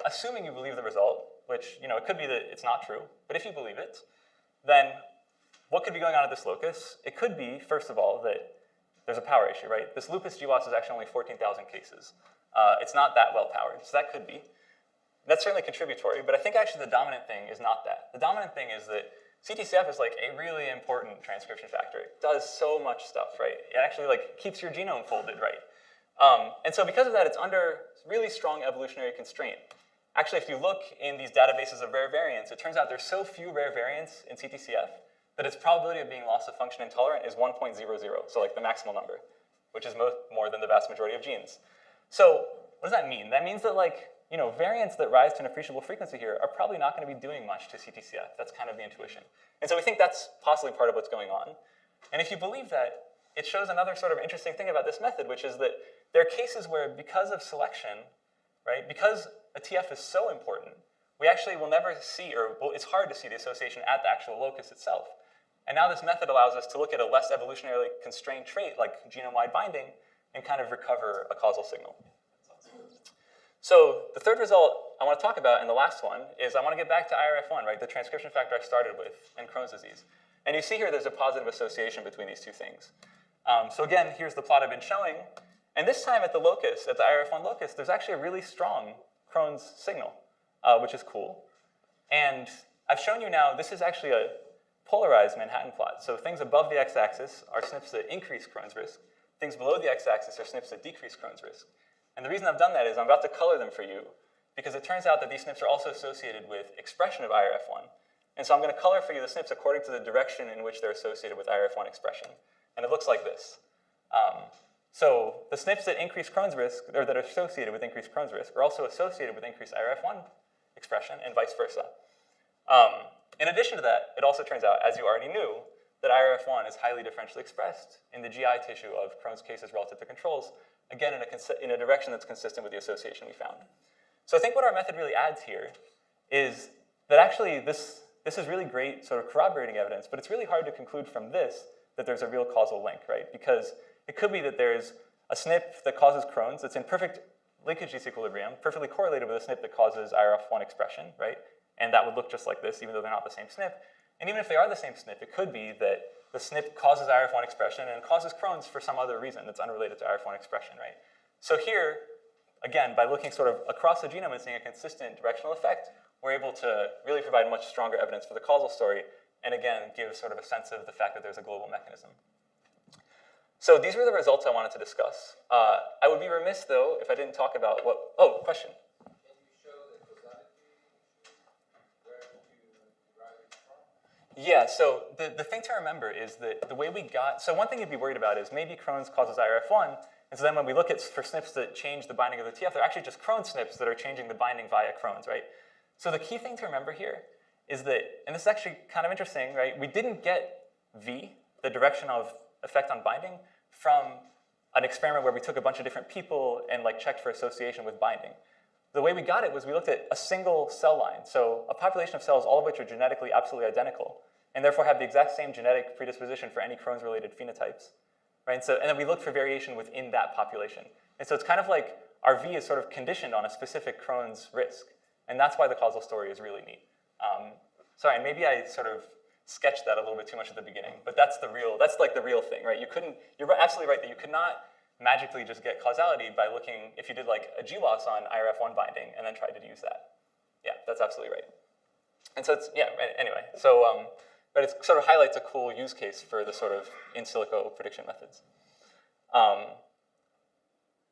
Assuming you believe the result, which, it could be that it's not true, but if you believe it, then what could be going on at this locus? It could be, first of all, that there's a power issue, right? This lupus GWAS is actually only 14,000 cases. It's not that well powered, so that could be. That's certainly contributory, but I think actually the dominant thing is not that. The dominant thing is that CTCF is like a really important transcription factor. It does so much stuff, right? It actually like keeps your genome folded, right? And so because of that, it's under really strong evolutionary constraint. Actually, if you look in these databases of rare variants, it turns out there's so few rare variants in CTCF that its probability of being loss of function intolerant is 1.00, so like the maximal number, which is more than the vast majority of genes. So what does that mean? That means that like, variants that rise to an appreciable frequency here are probably not going to be doing much to CTCF. That's kind of the intuition. And so we think that's possibly part of what's going on. And if you believe that, it shows another sort of interesting thing about this method, which is that there are cases where because of selection, right, because a TF is so important, we actually will never see, or it's hard to see the association at the actual locus itself. And now this method allows us to look at a less evolutionarily constrained trait like genome-wide binding and kind of recover a causal signal. So the third result I want to talk about, and the last one, is I want to get back to IRF1, right, the transcription factor I started with, and Crohn's disease. And you see here there's a positive association between these two things. So again, here's the plot I've been showing. And this time at the locus, at the IRF1 locus, there's actually a really strong Crohn's signal, which is cool. And I've shown you now, this is actually a polarized Manhattan plot. So things above the x-axis are SNPs that increase Crohn's risk. things below the x-axis are SNPs that decrease Crohn's risk. And the reason I've done that is I'm about to color them for you, because it turns out that these SNPs are also associated with expression of IRF1. And so I'm going to color for you the SNPs according to the direction in which they're associated with IRF1 expression. And it looks like this. So the SNPs that increase Crohn's risk, or that are associated with increased Crohn's risk, are also associated with increased IRF1 expression, and vice versa. In addition to that, it also turns out, as you already knew, that IRF1 is highly differentially expressed in the GI tissue of Crohn's cases relative to controls, again, in a direction that's consistent with the association we found. So I think what our method really adds here is that actually this is really great sort of corroborating evidence, but it's really hard to conclude from this that there's a real causal link, right? Because it could be that there's a SNP that causes Crohn's that's in perfect linkage disequilibrium, perfectly correlated with a SNP that causes IRF1 expression, right? And that would look just like this, even though they're not the same SNP. And even if they are the same SNP, it could be that the SNP causes IRF1 expression and causes Crohn's for some other reason that's unrelated to IRF1 expression, right? So here, again, by looking sort of across the genome and seeing a consistent directional effect, we're able to really provide much stronger evidence for the causal story, and again, give sort of a sense of the fact that there's a global mechanism. So these were the results I wanted to discuss. I would be remiss, though, if I didn't talk about what, oh, question. Can you show the causality, where you derive it from? Yeah, so the thing to remember is that the way we got, so one thing you'd be worried about is maybe Crohn's causes IRF1, and so then when we look at for SNPs that change the binding of the TF, they're actually just Crohn's SNPs that are changing the binding via Crohn's, right? So the key thing to remember here is that, and this is actually kind of interesting, right? We didn't get V, the direction of effect on binding, from an experiment where we took a bunch of different people and like checked for association with binding. The way we got it was we looked at a single cell line, so a population of cells, all of which are genetically absolutely identical, and therefore have the exact same genetic predisposition for any Crohn's-related phenotypes, right? So, and then we looked for variation within that population. And so it's kind of like our V is sort of conditioned on a specific Crohn's risk, and that's why the causal story is really neat. Sorry, and maybe I sort of sketched that a little bit too much at the beginning, but that's like the real thing, right? You're absolutely right that you could not magically just get causality by looking, if you did like a GWAS on IRF1 binding and then tried to use that. Yeah, that's absolutely right. And so it's, yeah, anyway, so, but it sort of highlights a cool use case for the sort of in silico prediction methods.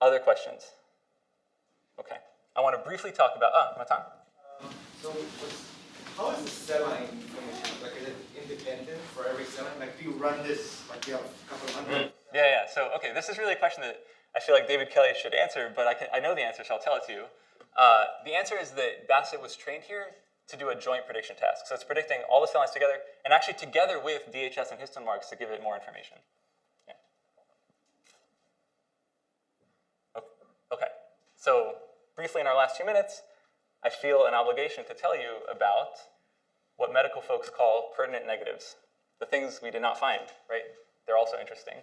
Other questions? Okay, I want to briefly talk about, Matan? How is the cell line information? Like, is it independent for every cell line? Like, do you run this, like you have a couple hundred? Yeah. So, okay, this is really a question that I feel like David Kelly should answer, but I know the answer, so I'll tell it to you. The answer is that Basset was trained here to do a joint prediction task. So it's predicting all the cell lines together, and actually together with DHS and histone marks to give it more information. Yeah. Okay, so briefly in our last 2 minutes, I feel an obligation to tell you about what medical folks call pertinent negatives, the things we did not find, right? They're also interesting.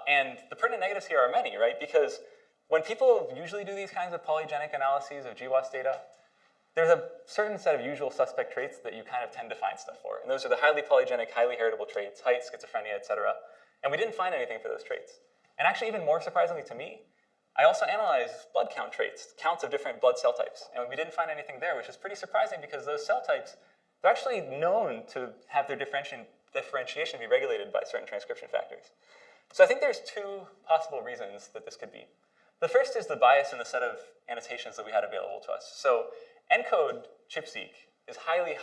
And the pertinent negatives here are many, right? Because when people usually do these kinds of polygenic analyses of GWAS data, there's a certain set of usual suspect traits that you kind of tend to find stuff for. And those are the highly polygenic, highly heritable traits, height, schizophrenia, et cetera. And we didn't find anything for those traits. And actually, even more surprisingly to me, I also analyzed blood count traits, counts of different blood cell types. And we didn't find anything there, which is pretty surprising because those cell types, they're actually known to have their differentiation be regulated by certain transcription factors. So I think there's two possible reasons that this could be. The first is the bias in the set of annotations that we had available to us. So ENCODE ChIP-seq is highly,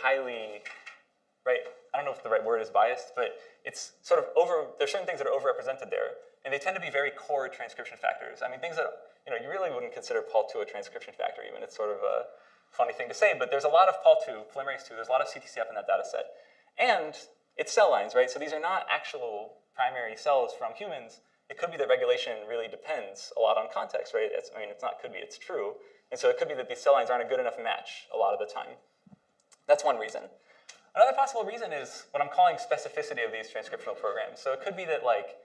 right? I don't know if the right word is biased, but it's sort of there's certain things that are overrepresented there. And they tend to be very core transcription factors. I mean, things that, you really wouldn't consider Pol2 a transcription factor even. It's sort of a funny thing to say, but there's a lot of Pol2, polymerase 2, there's a lot of CTCF in that data set. And it's cell lines, right? So these are not actual primary cells from humans. It could be that regulation really depends a lot on context, right? It's not could be, it's true. And so it could be that these cell lines aren't a good enough match a lot of the time. That's one reason. Another possible reason is what I'm calling specificity of these transcriptional programs. So it could be that, like,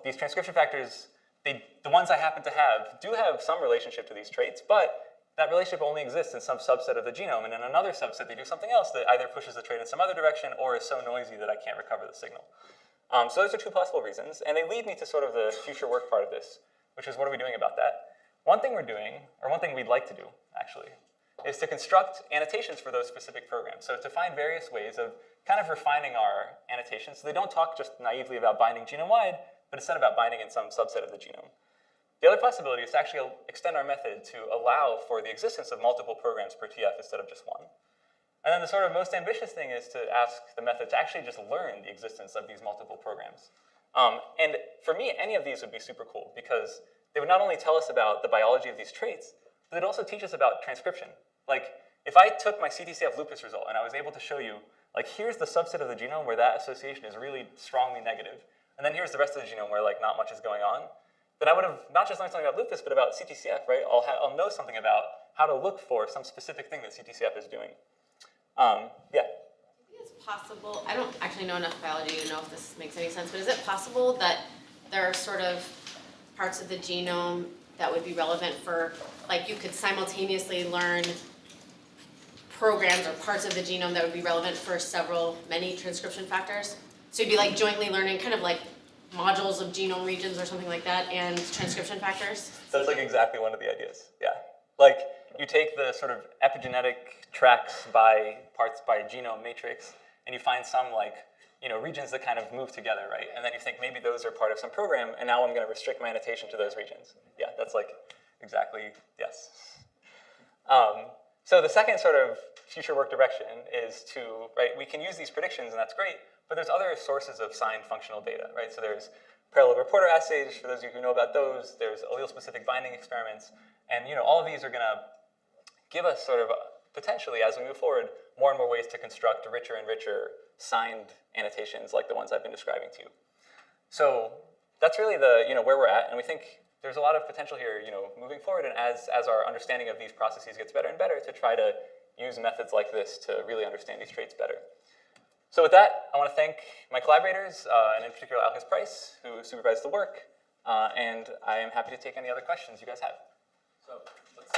these transcription factors, the ones I happen to have, do have some relationship to these traits, but that relationship only exists in some subset of the genome, and in another subset they do something else that either pushes the trait in some other direction or is so noisy that I can't recover the signal. So those are two possible reasons, and they lead me to sort of the future work part of this, which is what are we doing about that? One thing we're doing, or one thing we'd like to do, actually, is to construct annotations for those specific programs. So to find various ways of kind of refining our annotations so they don't talk just naively about binding genome-wide, but instead about binding in some subset of the genome. The other possibility is to actually extend our method to allow for the existence of multiple programs per TF instead of just one. And then the sort of most ambitious thing is to ask the method to actually just learn the existence of these multiple programs. And for me, any of these would be super cool because they would not only tell us about the biology of these traits, but they'd also teach us about transcription. Like, if I took my CTCF lupus result and I was able to show you, like, here's the subset of the genome where that association is really strongly negative, and then here's the rest of the genome where, like, not much is going on, then I would have not just learned something about lupus, but about CTCF, right? I'll know something about how to look for some specific thing that CTCF is doing. Yeah. I think it's possible, I don't actually know enough biology to know if this makes any sense, but is it possible that there are sort of parts of the genome that would be relevant for, like you could simultaneously learn programs or parts of the genome that would be relevant for many transcription factors? So you'd be like jointly learning kind of like modules of genome regions or something like that and transcription factors? That's like exactly one of the ideas, yeah. Like you take the sort of epigenetic tracks by parts by genome matrix and you find some like, regions that kind of move together, right? And then you think maybe those are part of some program and now I'm gonna restrict my annotation to those regions. Yeah, that's like exactly, yes. So the second sort of future work direction is to, right, we can use these predictions and that's great, but there's other sources of signed functional data, right? So there's parallel reporter assays, for those of you who know about those, there's allele-specific binding experiments, and all of these are gonna give us sort of, potentially, as we move forward, more and more ways to construct richer and richer signed annotations like the ones I've been describing to you. So that's really the, where we're at, and we think there's a lot of potential here, moving forward, and as our understanding of these processes gets better and better, to try to use methods like this to really understand these traits better. So with that, I want to thank my collaborators, and in particular Alkis Price, who supervised the work, and I am happy to take any other questions you guys have. So let's